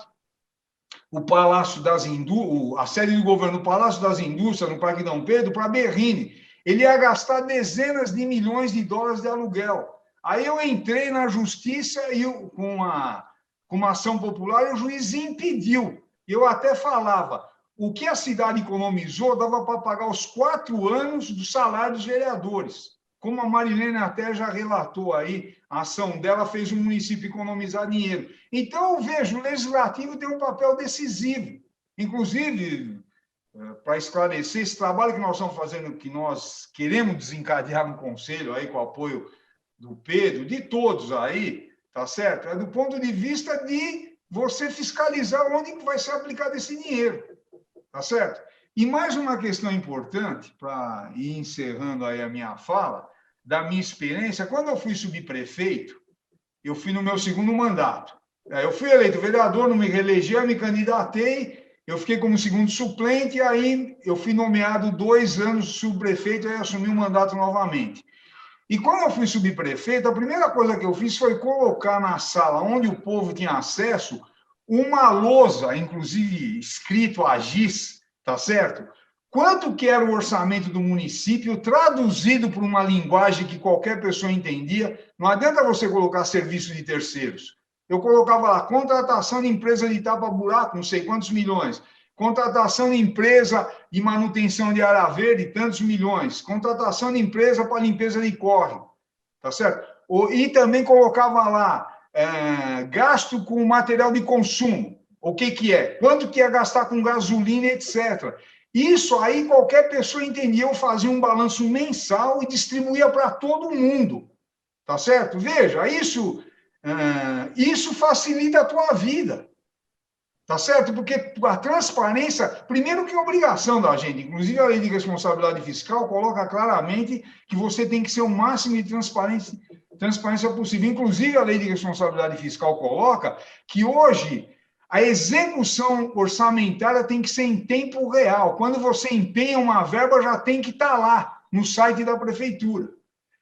o Palácio das Indústrias, a sede do governo, o Palácio das Indústrias, no Parque Dom Pedro, para Berrini. Ele ia gastar dezenas de milhões de dólares de aluguel. Aí eu entrei na justiça e com uma ação popular, e o juiz impediu. Eu até falava, o que a cidade economizou dava para pagar os 4 anos do salário dos vereadores. Como a Marilene até já relatou aí, a ação dela fez o município economizar dinheiro. Então, eu vejo, o legislativo tem um papel decisivo. Inclusive, para esclarecer, esse trabalho que nós estamos fazendo, que nós queremos desencadear no Conselho, aí, com o apoio do Pedro, de todos aí, tá certo? É do ponto de vista de você fiscalizar onde vai ser aplicado esse dinheiro, tá certo? E mais uma questão importante, para ir encerrando aí a minha fala, da minha experiência, quando eu fui subprefeito, eu fui no meu 2º mandato. Eu fui eleito vereador, não me reelegi, eu me candidatei, eu fiquei como 2º suplente, e aí eu fui nomeado 2 anos subprefeito, e aí assumi o mandato novamente. E quando eu fui subprefeito, a primeira coisa que eu fiz foi colocar na sala onde o povo tinha acesso uma lousa, inclusive escrito a giz, tá certo? Quanto que era o orçamento do município, traduzido por uma linguagem que qualquer pessoa entendia. Não adianta você colocar serviço de terceiros. Eu colocava lá, contratação de empresa de tapa-buraco, não sei quantos milhões. Contratação de empresa de manutenção de área verde, tantos milhões. Contratação de empresa para limpeza de córrego, tá certo? E também colocava lá, gasto com material de consumo. O que é? Quanto que ia gastar com gasolina, etc. Isso aí qualquer pessoa entendia. Eu fazia um balanço mensal e distribuía para todo mundo, tá certo? Veja, isso facilita a tua vida, tá certo? Porque a transparência, primeiro que é obrigação da gente, inclusive a lei de responsabilidade fiscal coloca claramente que você tem que ser o máximo de transparência possível. Inclusive a lei de responsabilidade fiscal coloca que hoje a execução orçamentária tem que ser em tempo real. Quando você empenha uma verba, já tem que estar lá no site da prefeitura.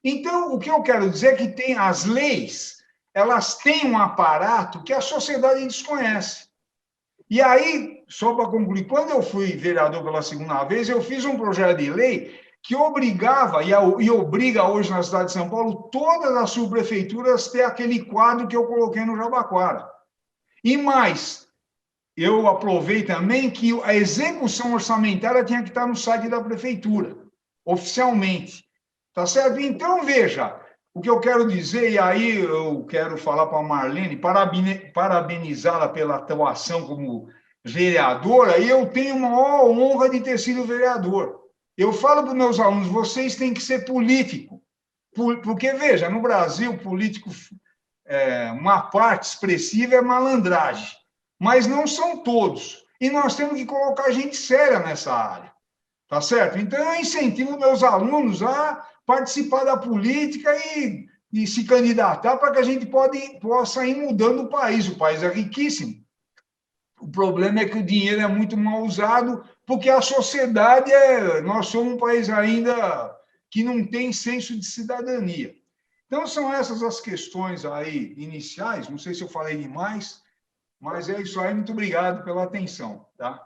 Então, o que eu quero dizer é que tem as leis, elas têm um aparato que a sociedade desconhece. E aí, só para concluir, quando eu fui vereador pela 2ª vez, eu fiz um projeto de lei que obrigava e obriga hoje na cidade de São Paulo todas as subprefeituras a ter aquele quadro que eu coloquei no Jabaquara. E mais, eu aprovei também que a execução orçamentária tinha que estar no site da prefeitura, oficialmente. Tá certo? Então, veja, o que eu quero dizer, e aí eu quero falar para a Marlene, parabenizá-la pela atuação como vereadora, e eu tenho a maior honra de ter sido vereador. Eu falo para os meus alunos, vocês têm que ser político, porque, veja, no Brasil, político, uma parte expressiva é malandragem, mas não são todos, e nós temos que colocar gente séria nessa área, tá certo? Então, eu incentivo meus alunos a participar da política e se candidatar para que a gente possa ir mudando o país é riquíssimo. O problema é que o dinheiro é muito mal usado, porque a sociedade nós somos um país ainda que não tem senso de cidadania. Então, são essas as questões aí iniciais, não sei se eu falei demais, mas é isso aí, muito obrigado pela atenção. Tá?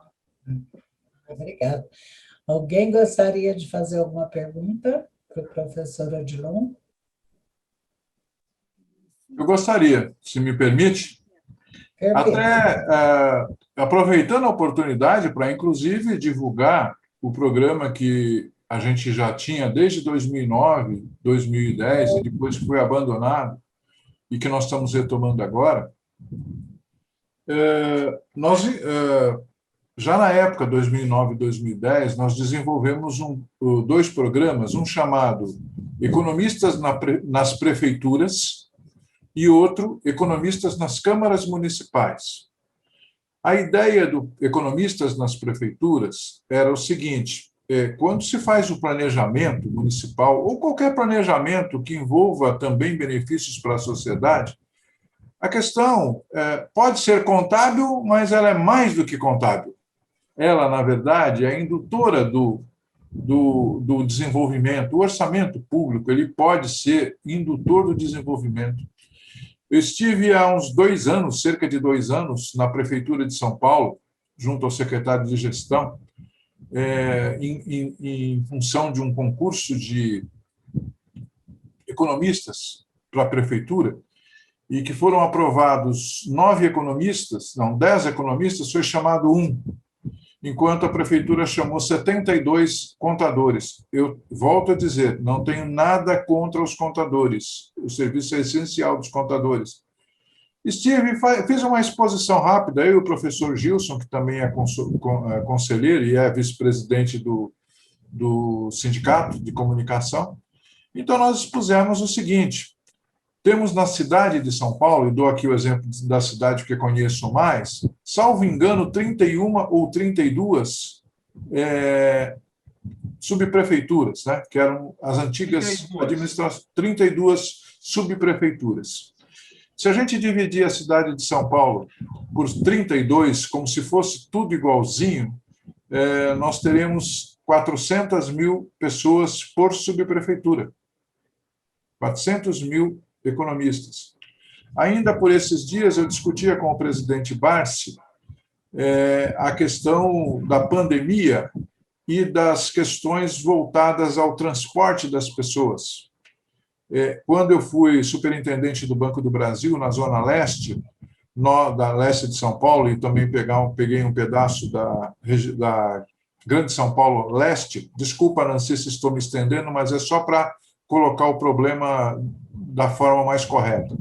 Obrigada. Alguém gostaria de fazer alguma pergunta para o professor Odilon?
Eu gostaria, se me permite, até aproveitando a oportunidade para, inclusive, divulgar o programa que a gente já tinha desde 2009, 2010, e depois foi abandonado, e que nós estamos retomando agora. Já na época, 2009 e 2010, nós desenvolvemos dois programas, um chamado Economistas nas Prefeituras, e outro, Economistas nas Câmaras Municipais. A ideia do Economistas nas Prefeituras era o seguinte: quando se faz o planejamento municipal, ou qualquer planejamento que envolva também benefícios para a sociedade, a questão pode ser contábil, mas ela é mais do que contábil. Ela, na verdade, é indutora do desenvolvimento. O orçamento público ele pode ser indutor do desenvolvimento. Eu estive há uns 2 anos, cerca de 2 anos, na Prefeitura de São Paulo, junto ao secretário de Gestão, em função de um concurso de economistas para a Prefeitura, e que foram aprovados 10 economistas, foi chamado 1, enquanto a Prefeitura chamou 72 contadores. Eu volto a dizer, não tenho nada contra os contadores, o serviço é essencial dos contadores. Fiz uma exposição rápida, eu e o professor Gilson, que também é conselheiro e é vice-presidente do Sindicato de Comunicação. Então, nós expusemos o seguinte: temos na cidade de São Paulo, e dou aqui o exemplo da cidade que conheço mais, salvo engano, 31 ou 32 subprefeituras, né, que eram as antigas administrações, 32 subprefeituras. Se a gente dividir a cidade de São Paulo por 32, como se fosse tudo igualzinho, nós teremos 400 mil pessoas por subprefeitura. 400 mil economistas. Ainda por esses dias, eu discutia com o presidente Barsi a questão da pandemia e das questões voltadas ao transporte das pessoas. Quando eu fui superintendente do Banco do Brasil, na Zona Leste, da Leste de São Paulo, e também peguei um pedaço da Grande São Paulo Leste, desculpa, Nancy, se estou me estendendo, mas é só para colocar o problema da forma mais correta.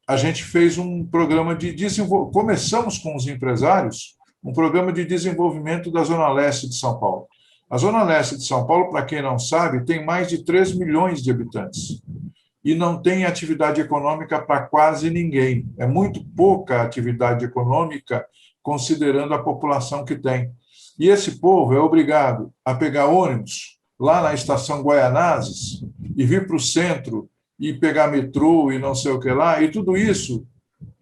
A gente fez um programa de desenvolvimento, começamos com os empresários, um programa de desenvolvimento da Zona Leste de São Paulo. A Zona Leste de São Paulo, para quem não sabe, tem mais de 3 milhões de habitantes e não tem atividade econômica para quase ninguém. É muito pouca atividade econômica, considerando a população que tem. E esse povo é obrigado a pegar ônibus lá na estação Guaianazes e vir para o centro e pegar metrô e não sei o que lá, e tudo isso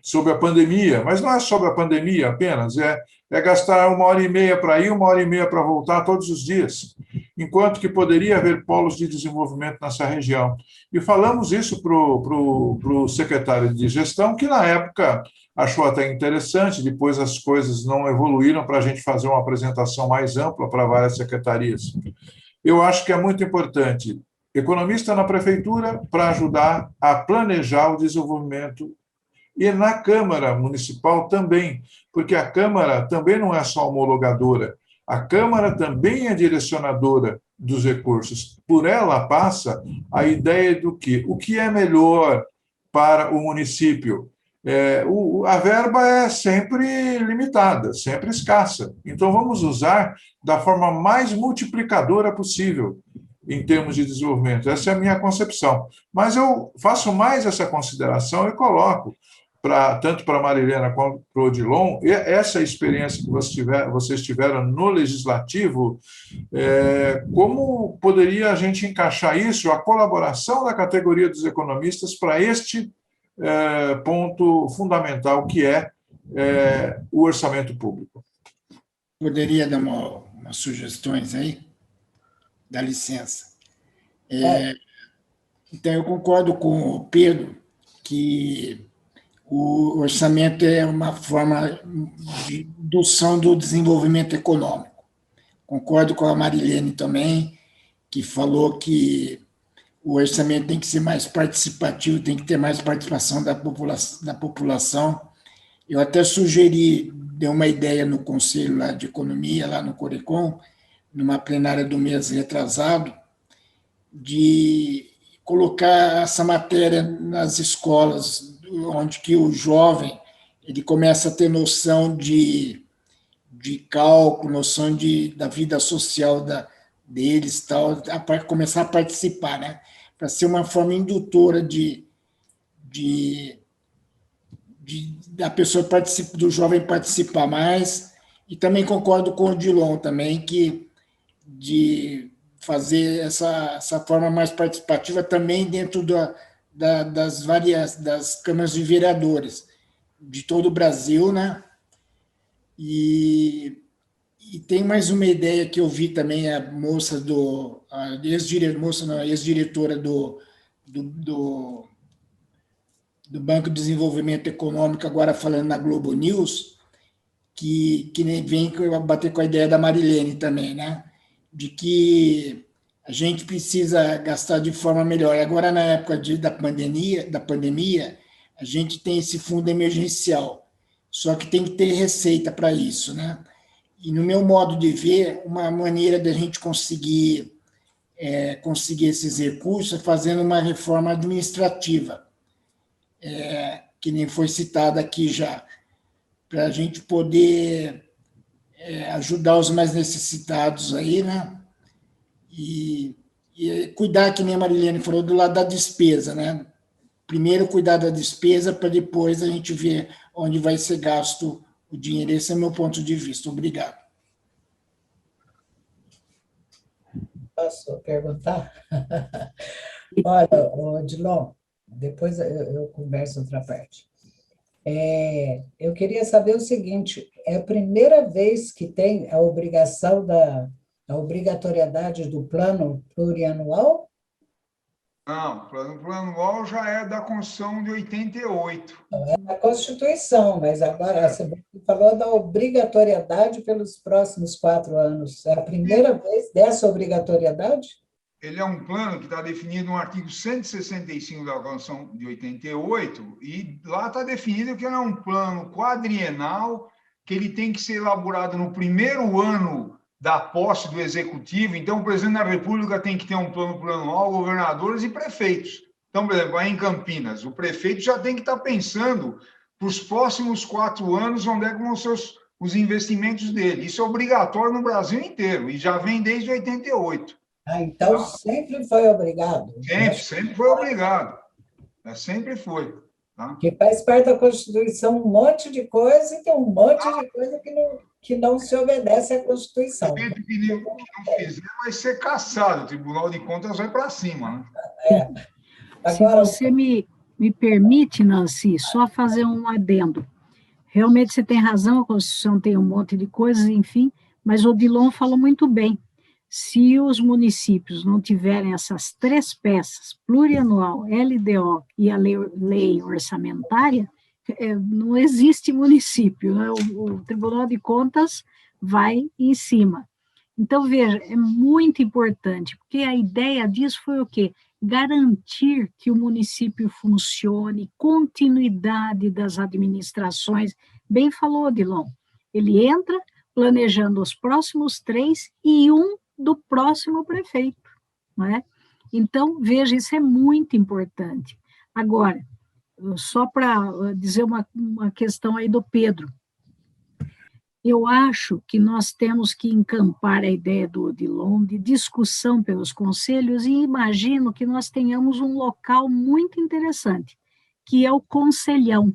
sobre a pandemia. Mas não é sobre a pandemia apenas, é gastar 1h30 para ir, 1h30 para voltar todos os dias. enquanto que poderia haver polos de desenvolvimento nessa região. E falamos isso para o secretário de gestão, que na época achou até interessante, depois as coisas não evoluíram para a gente fazer uma apresentação mais ampla para várias secretarias. Eu acho que é muito importante economista na prefeitura para ajudar a planejar o desenvolvimento e na Câmara Municipal também, porque a Câmara também não é só homologadora, a Câmara também é direcionadora dos recursos. Por ela passa a ideia do que o que é melhor para o município. A verba é sempre limitada, sempre escassa. Então, vamos usar da forma mais multiplicadora possível em termos de desenvolvimento. Essa é a minha concepção. Mas eu faço mais essa consideração e coloco, tanto para a Marilena quanto para o Odilon, essa experiência que vocês tiveram no Legislativo, como poderia a gente encaixar isso, a colaboração da categoria dos economistas para este ponto fundamental, que é o orçamento público.
Poderia dar umas sugestões aí? Dá licença. Então, eu concordo com o Pedro que o orçamento é uma forma de indução do desenvolvimento econômico. Concordo com a Marilene também, que falou que o orçamento tem que ser mais participativo, tem que ter mais participação da população. Eu até sugeri, dei uma ideia no Conselho lá de Economia, lá no Corecon, numa plenária do mês retrasado, de colocar essa matéria nas escolas, onde que o jovem ele começa a ter noção de cálculo, noção da vida social deles, tal, começar a participar, né? Para ser uma forma indutora da pessoa do jovem participar mais. E também concordo com o Odilon também, de fazer essa forma mais participativa também dentro das câmaras de vereadores de todo o Brasil, né? E tem mais uma ideia que eu vi também, a ex-diretora do Banco de Desenvolvimento Econômico, agora falando na Globo News, que vem bater com a ideia da Marilene também, né? De que a gente precisa gastar de forma melhor. Agora, na época da pandemia, a gente tem esse fundo emergencial, só que tem que ter receita para isso, né? E, no meu modo de ver, uma maneira da gente conseguir esses recursos é fazendo uma reforma administrativa, que nem foi citada aqui já, para a gente poder ajudar os mais necessitados aí, né? E cuidar, que nem a Marilene falou, do lado da despesa, né? Primeiro cuidar da despesa, para depois a gente ver onde vai ser gasto o dinheiro. Esse é o meu ponto de vista. Obrigado.
Posso perguntar? Olha, Odilon, depois eu converso outra parte. Eu queria saber o seguinte: é a primeira vez que tem a obrigatoriedade do plano plurianual?
Não, o plano plurianual já é da Constituição de 88.
É da Constituição, mas agora você falou da obrigatoriedade pelos próximos 4 anos. É a primeira vez dessa obrigatoriedade?
Ele é um plano que está definido no artigo 165 da Constituição de 88, e lá está definido que ele é um plano quadrienal, que ele tem que ser elaborado no primeiro ano da posse do Executivo. Então, o presidente da República tem que ter um plano plurianual, governadores e prefeitos. Então, por exemplo, aí em Campinas, o prefeito já tem que estar pensando para os próximos 4 anos onde é que vão ser os investimentos dele. Isso é obrigatório no Brasil inteiro, e já vem desde 88.
Então sempre foi obrigado.
Sempre foi obrigado. Sempre foi. Tá?
Que faz parte da Constituição um monte de coisa, e tem um monte de coisa que não se obedece à Constituição.
Se não fizer, vai ser caçado. O Tribunal de Contas vai para cima. Né?
Agora, se você me permite, Nancy, só fazer um adendo. Realmente você tem razão, a Constituição tem um monte de coisas, enfim, mas o Odilon falou muito bem. se os municípios não tiverem essas 3 peças, plurianual, LDO e a lei orçamentária, não existe município, né? O Tribunal de Contas vai em cima. Então, veja, é muito importante, porque a ideia disso foi o quê? Garantir que o município funcione, continuidade das administrações. Bem falou, Odilon, ele entra planejando os próximos 3 e um do próximo prefeito, não é? Então, veja, isso é muito importante. Agora, só para dizer uma questão aí do Pedro, eu acho que nós temos que encampar a ideia do Odilon de discussão pelos conselhos e imagino que nós tenhamos um local muito interessante, que é o conselhão.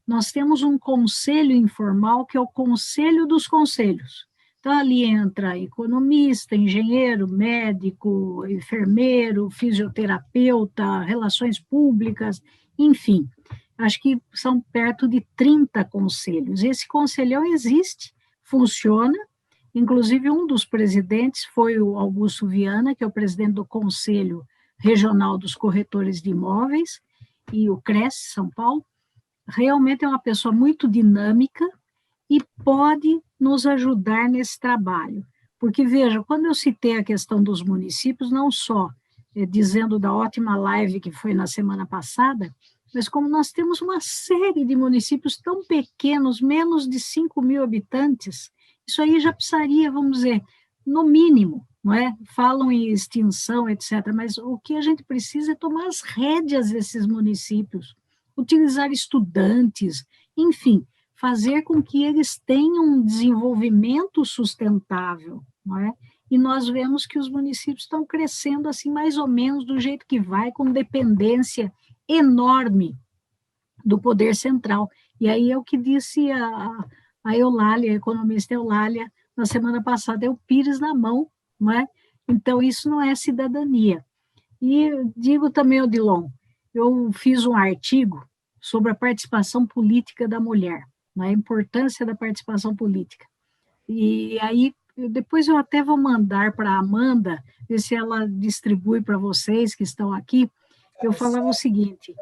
Nós temos um conselho informal, que é o conselho dos conselhos. Então, ali entra economista, engenheiro, médico, enfermeiro, fisioterapeuta, relações públicas, enfim. Acho que são perto de 30 conselhos. Esse conselhão existe, funciona, inclusive um dos presidentes foi o Augusto Viana, que é o presidente do Conselho Regional dos Corretores de Imóveis, e o CRES, São Paulo. Realmente é uma pessoa muito dinâmica e pode nos ajudar nesse trabalho. Porque, veja, quando eu citei a questão dos municípios, não só dizendo da ótima live que foi na semana passada, mas como nós temos uma série de municípios tão pequenos, menos de 5.000 habitantes, isso aí já precisaria, vamos dizer, no mínimo, não é? Falam em extinção, etc., mas o que a gente precisa é tomar as rédeas desses municípios, utilizar estudantes, enfim, fazer com que eles tenham um desenvolvimento sustentável, não é? E nós vemos que os municípios estão crescendo assim, mais ou menos do jeito que vai, com dependência enorme do poder central. E aí é o que disse a Eulália, a economista Eulália, na semana passada, é o pires na mão, não é? Então, isso não é cidadania. E digo também, Odilon, eu fiz um artigo sobre a participação política da mulher, a importância da participação política. E aí, depois eu até vou mandar para a Amanda, ver se ela distribui para vocês que estão aqui. Eu falava o seguinte,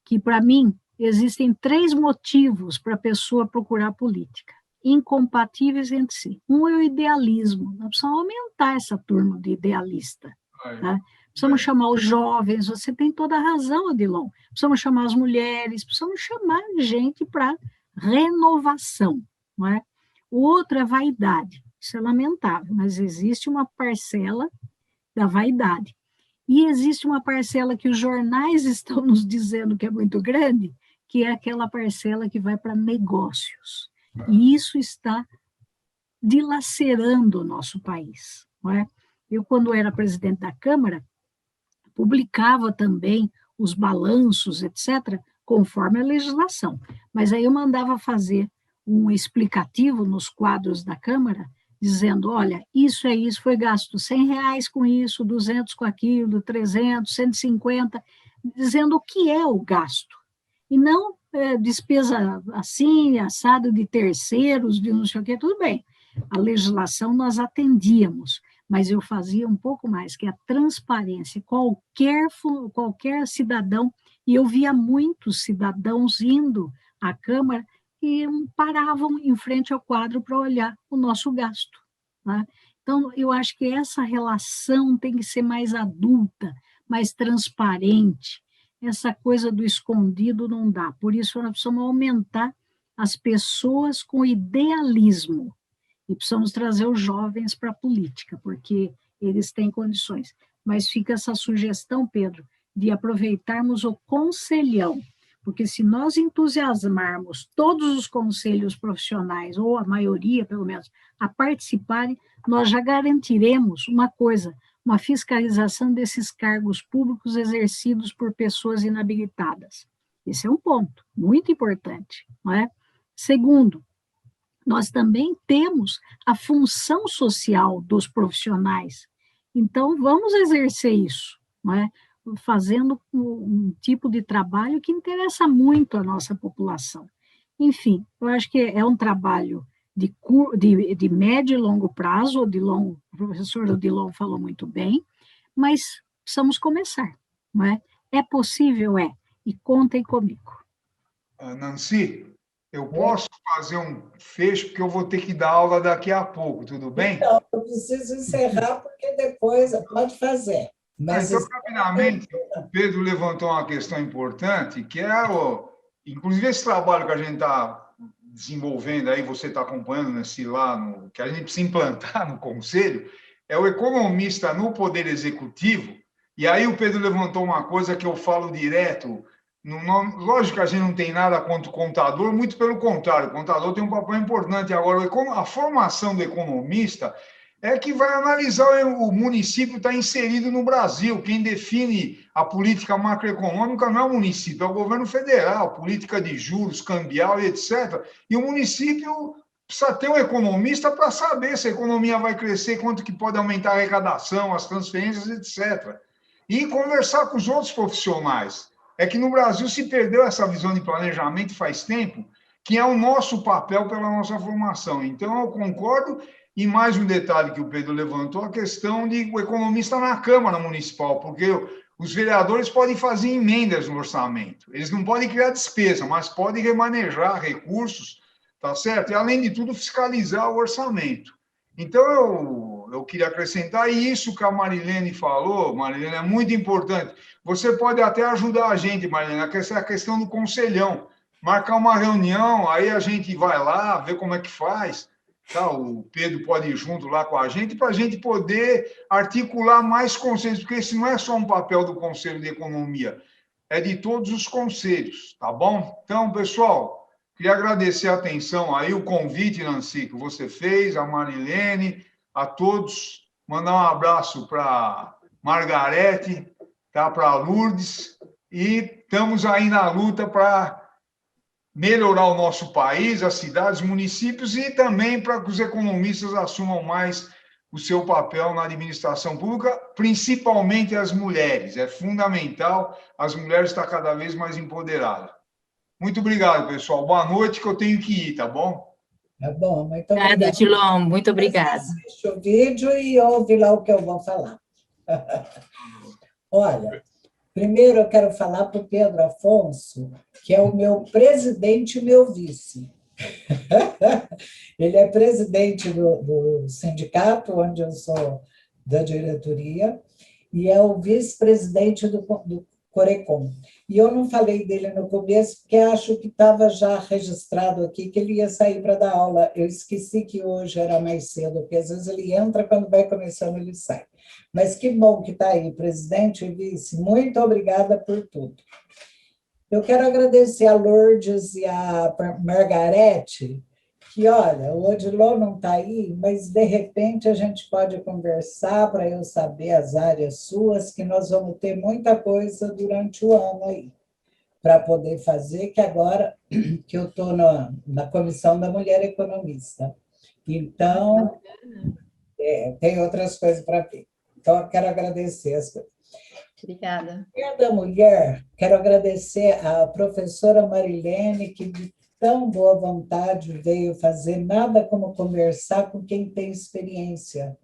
que para mim existem 3 motivos para a pessoa procurar política, incompatíveis entre si. Um é o idealismo, nós precisamos aumentar essa turma de idealista, tá? Precisamos chamar os jovens, você tem toda a razão, Odilon, precisamos chamar as mulheres, precisamos chamar gente para renovação, não é? O outro é vaidade, isso é lamentável, mas existe uma parcela da vaidade. E existe uma parcela que os jornais estão nos dizendo que é muito grande, que é aquela parcela que vai para negócios. E isso está dilacerando o nosso país, não é? Eu, quando era presidente da Câmara, publicava também os balanços, etc., conforme a legislação. Mas aí eu mandava fazer um explicativo nos quadros da Câmara, dizendo, olha, isso é isso, foi gasto R$100 com isso, 200 com aquilo, 300, 150, dizendo o que é o gasto. E não despesa assim, assado de terceiros, de não sei o quê, tudo bem. A legislação nós atendíamos, mas eu fazia um pouco mais, que a transparência, qualquer cidadão, e eu via muitos cidadãos indo à Câmara e paravam em frente ao quadro para olhar o nosso gasto, tá? Então, eu acho que essa relação tem que ser mais adulta, mais transparente, essa coisa do escondido não dá, por isso nós precisamos aumentar as pessoas com idealismo, e precisamos trazer os jovens para a política, porque eles têm condições. Mas fica essa sugestão, Pedro, de aproveitarmos o conselhão, porque se nós entusiasmarmos todos os conselhos profissionais, ou a maioria, pelo menos, a participarem, nós já garantiremos uma coisa, uma fiscalização desses cargos públicos exercidos por pessoas inabilitadas. Esse é um ponto muito importante, não é? Segundo, nós também temos a função social dos profissionais. Então, vamos exercer isso, não é? Fazendo um tipo de trabalho que interessa muito a nossa população. Enfim, eu acho que é um trabalho de médio e longo prazo, o professor Odilon falou muito bem, mas precisamos começar, não é? É possível, e contem comigo.
Nancy, eu posso fazer um fecho, porque eu vou ter que dar aula daqui a pouco, tudo bem?
Então, eu preciso encerrar, porque depois pode fazer. Mas
então, rapidamente, o Pedro levantou uma questão importante, que é, inclusive, esse trabalho que a gente está desenvolvendo aí, você está acompanhando nesse lá, que a gente precisa implantar no Conselho, é o economista no Poder Executivo. E aí o Pedro levantou uma coisa que eu falo direto. Lógico que a gente não tem nada contra o contador, muito pelo contrário, o contador tem um papel importante. Agora, a formação do economista é que vai analisar o município está inserido no Brasil. Quem define a política macroeconômica não é o município, é o governo federal, política de juros, cambial e etc. E o município precisa ter um economista para saber se a economia vai crescer, quanto que pode aumentar a arrecadação, as transferências, etc. E conversar com os outros profissionais. É que no Brasil se perdeu essa visão de planejamento faz tempo, que é o nosso papel pela nossa formação. Então, eu concordo. E mais um detalhe que o Pedro levantou, a questão de o economista na Câmara Municipal, porque os vereadores podem fazer emendas no orçamento. Eles não podem criar despesa, mas podem remanejar recursos, tá certo? E, além de tudo, fiscalizar o orçamento. Então, eu queria acrescentar isso que a Marilene falou. Marilene, é muito importante. Você pode até ajudar a gente, Marilene, essa é a questão do conselhão. Marcar uma reunião, aí a gente vai lá, vê como é que faz. Tá, o Pedro pode ir junto lá com a gente para a gente poder articular mais conselhos, porque esse não é só um papel do Conselho de Economia, é de todos os conselhos, tá bom? Então, pessoal, queria agradecer a atenção aí, o convite, Nancy, que você fez, a Marilene, a todos, mandar um abraço para Margarete, tá, para Lourdes, e estamos aí na luta para melhorar o nosso país, as cidades, municípios, e também para que os economistas assumam mais o seu papel na administração pública, principalmente as mulheres. É fundamental, as mulheres estão cada vez mais empoderadas. Muito obrigado, pessoal. Boa noite, que eu tenho que ir, tá bom?
Tá bom, muito
obrigada.
obrigada.
Odilon, muito obrigada.
Assiste o vídeo e ouve lá o que eu vou falar. Olha, primeiro eu quero falar para o Pedro Afonso, que é o meu presidente e meu vice. Ele é presidente do sindicato, onde eu sou da diretoria, e é o vice-presidente do Corecon. E eu não falei dele no começo, porque acho que estava já registrado aqui que ele ia sair para dar aula. Eu esqueci que hoje era mais cedo, porque às vezes ele entra, quando vai começando ele sai. Mas que bom que está aí, presidente e vice. Muito obrigada por tudo. Eu quero agradecer a Lourdes e a Margarete, que, olha, o Odilon não está aí, mas, de repente, a gente pode conversar para eu saber as áreas suas, que nós vamos ter muita coisa durante o ano aí, para poder fazer, que agora que eu estou na Comissão da Mulher Economista. Então, tem outras coisas para ver. Então, eu quero agradecer as coisas.
Obrigada.
Da mulher, quero agradecer à professora Marilene, que de tão boa vontade veio fazer, nada como conversar com quem tem experiência.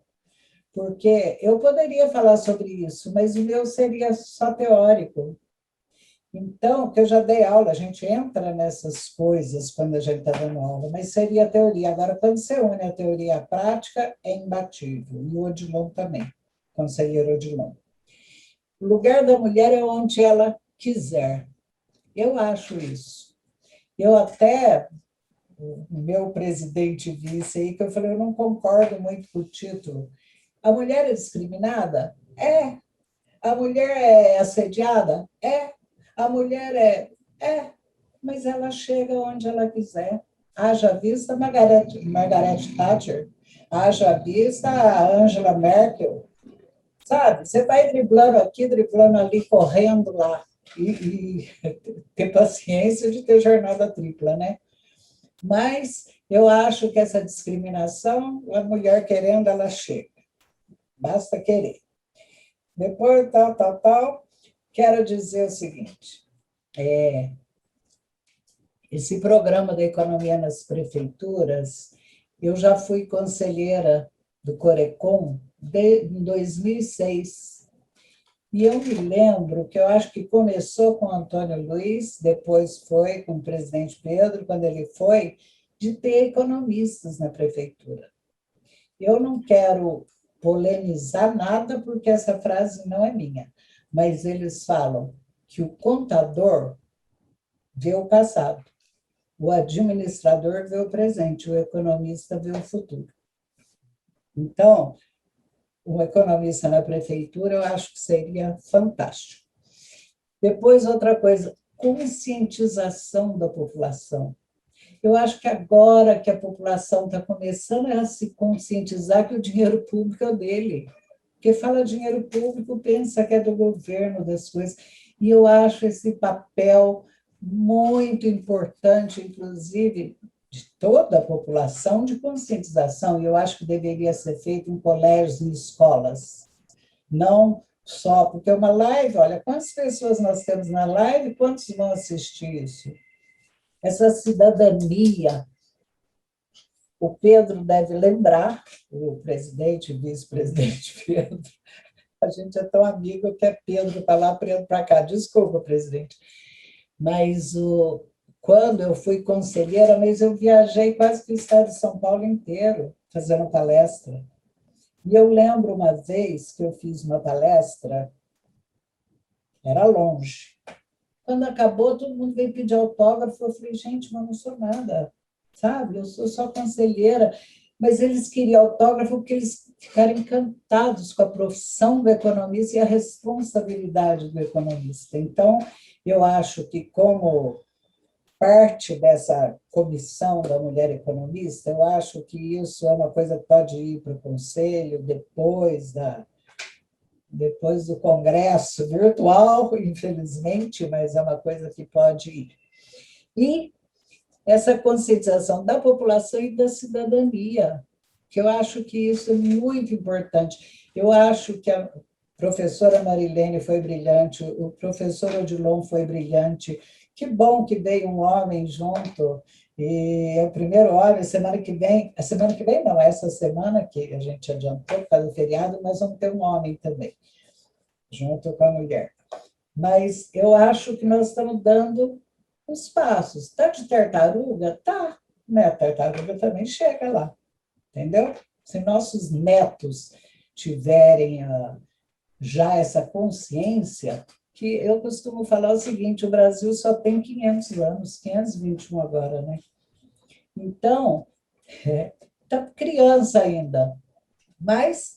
Porque eu poderia falar sobre isso, mas o meu seria só teórico. Então, que eu já dei aula, a gente entra nessas coisas quando a gente está dando aula, mas seria teoria. Agora, quando você une a teoria à prática, é imbatível. E o Odilon também, conselheiro Odilon. O lugar da mulher é onde ela quiser. Eu acho isso. Eu até, o meu presidente vice aí, que eu falei, eu não concordo muito com o título. A mulher é discriminada? É. A mulher é assediada? É. A mulher é. Mas ela chega onde ela quiser. Haja vista Margaret Thatcher, haja vista a Angela Merkel. Sabe? Você vai driblando aqui, driblando ali, correndo lá. E ter paciência de ter jornada tripla, né? Mas eu acho que essa discriminação, a mulher querendo, ela chega. Basta querer. Depois, tal. Quero dizer o seguinte. Esse programa da economia nas prefeituras, Eu já fui conselheira do Corecon em 2006. E eu me lembro que eu acho que começou com o Antônio Luiz, depois foi com o presidente Pedro, quando ele foi, de ter economistas na prefeitura. Eu não quero polemizar nada, porque essa frase não é minha, mas eles falam que o contador vê o passado, o administrador vê o presente, o economista vê o futuro. Então, um economista na prefeitura, eu acho que seria fantástico. Depois, outra coisa, conscientização da população. Eu acho que agora que a população está começando a se conscientizar que o dinheiro público é dele. Porque fala dinheiro público, pensa que é do governo, das coisas. E eu acho esse papel muito importante, inclusive, de toda a população, de conscientização. E eu acho que deveria ser feito em colégios e escolas. Não só, porque uma live, olha, quantas pessoas nós temos na live, quantos vão assistir isso? Essa cidadania, o Pedro deve lembrar, o presidente e vice-presidente Pedro, a gente é tão amigo que é Pedro para lá, Pedro para cá. Desculpa, presidente. Mas quando eu fui conselheira, mas eu viajei quase que o estado de São Paulo inteiro, fazendo palestra. E eu lembro uma vez que eu fiz uma palestra, era longe. Quando acabou, todo mundo veio pedir autógrafo. Eu falei, gente, mas não sou nada, sabe? Eu sou só conselheira. Mas eles queriam autógrafo porque eles ficaram encantados com a profissão do economista e a responsabilidade do economista. Então, eu acho que, como parte dessa comissão da mulher economista, eu acho que isso é uma coisa que pode ir para o conselho depois do congresso virtual, infelizmente, mas é uma coisa que pode ir. E essa conscientização da população e da cidadania, que eu acho que isso é muito importante. Eu acho que a professora Marilene foi brilhante, o professor Odilon foi brilhante. Que bom que veio um homem junto, e é o primeiro homem. Semana que vem não, essa semana que a gente adiantou por causa do feriado, nós vamos ter um homem também, junto com a mulher. Mas eu acho que nós estamos dando os passos. Está de tartaruga? Tá. Né? A tartaruga também chega lá, entendeu? Se nossos netos tiverem já essa consciência, que eu costumo falar o seguinte, o Brasil só tem 500 anos, 521 agora, né? Então, está criança ainda, mas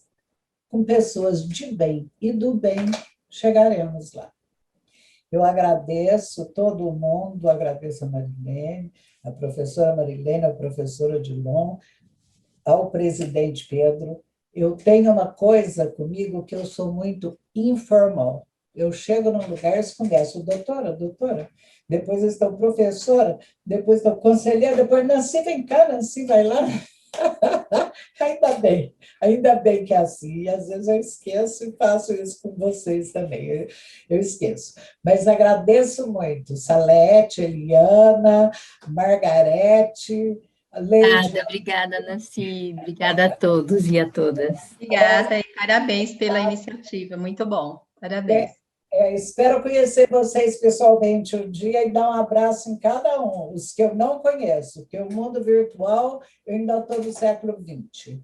com pessoas de bem e do bem, chegaremos lá. Eu agradeço todo mundo, agradeço a Marilene, a professora Marilene, a professora Odilon, ao presidente Pedro. Eu tenho uma coisa comigo que eu sou muito informal. Eu chego num lugar e converso, doutora, depois eu estou professora, depois estou conselheira, depois Nancy, vem cá, Nancy, vai lá. Ainda bem que é assim, e às vezes eu esqueço e faço isso com vocês também, eu esqueço. Mas agradeço muito, Salete, Eliana, Margarete, Leide.
Obrigada, Nancy. Obrigada a todos e a todas.
Obrigada e parabéns pela iniciativa, muito bom. Parabéns.
Espero conhecer vocês pessoalmente um dia e dar um abraço em cada um, os que eu não conheço, porque o mundo virtual eu ainda estou no século XX.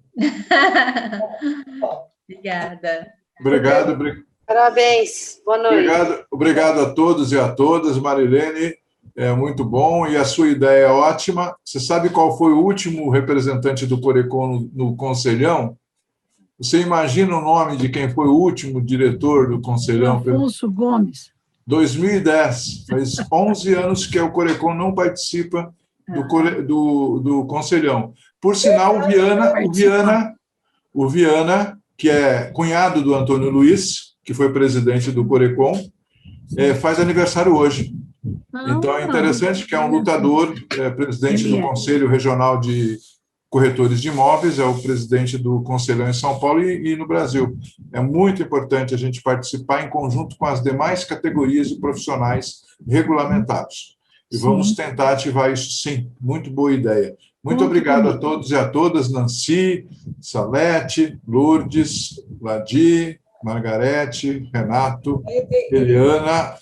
Obrigada.
Obrigado.
Parabéns. Boa noite.
Obrigado a todos e a todas. Marilene, é muito bom e a sua ideia é ótima. Você sabe qual foi o último representante do Corecon no Conselhão? Você imagina o nome de quem foi o último diretor do Conselhão?
Afonso Gomes.
2010. Faz 11 anos que o Corecon não participa do Conselhão. Por sinal, o Viana, que é cunhado do Antônio Luiz, que foi presidente do Corecon, faz aniversário hoje. Então, é interessante que é um lutador, presidente do Conselho Regional de Corretores de Imóveis, é o presidente do Conselhão em São Paulo e no Brasil. É muito importante a gente participar em conjunto com as demais categorias de profissionais regulamentados. E vamos tentar ativar isso, sim. Muito boa ideia. Muito obrigado a todos e a todas, Nancy, Salete, Lourdes, Ladi, Margarete, Renato, Eliana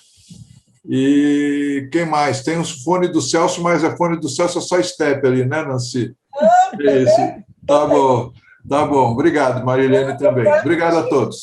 e quem mais? Tem os fones do Celso, mas a fone do Celso é só step ali, né, Nancy? Isso. Tá bom. Obrigado, Marilene também. Obrigado a todos.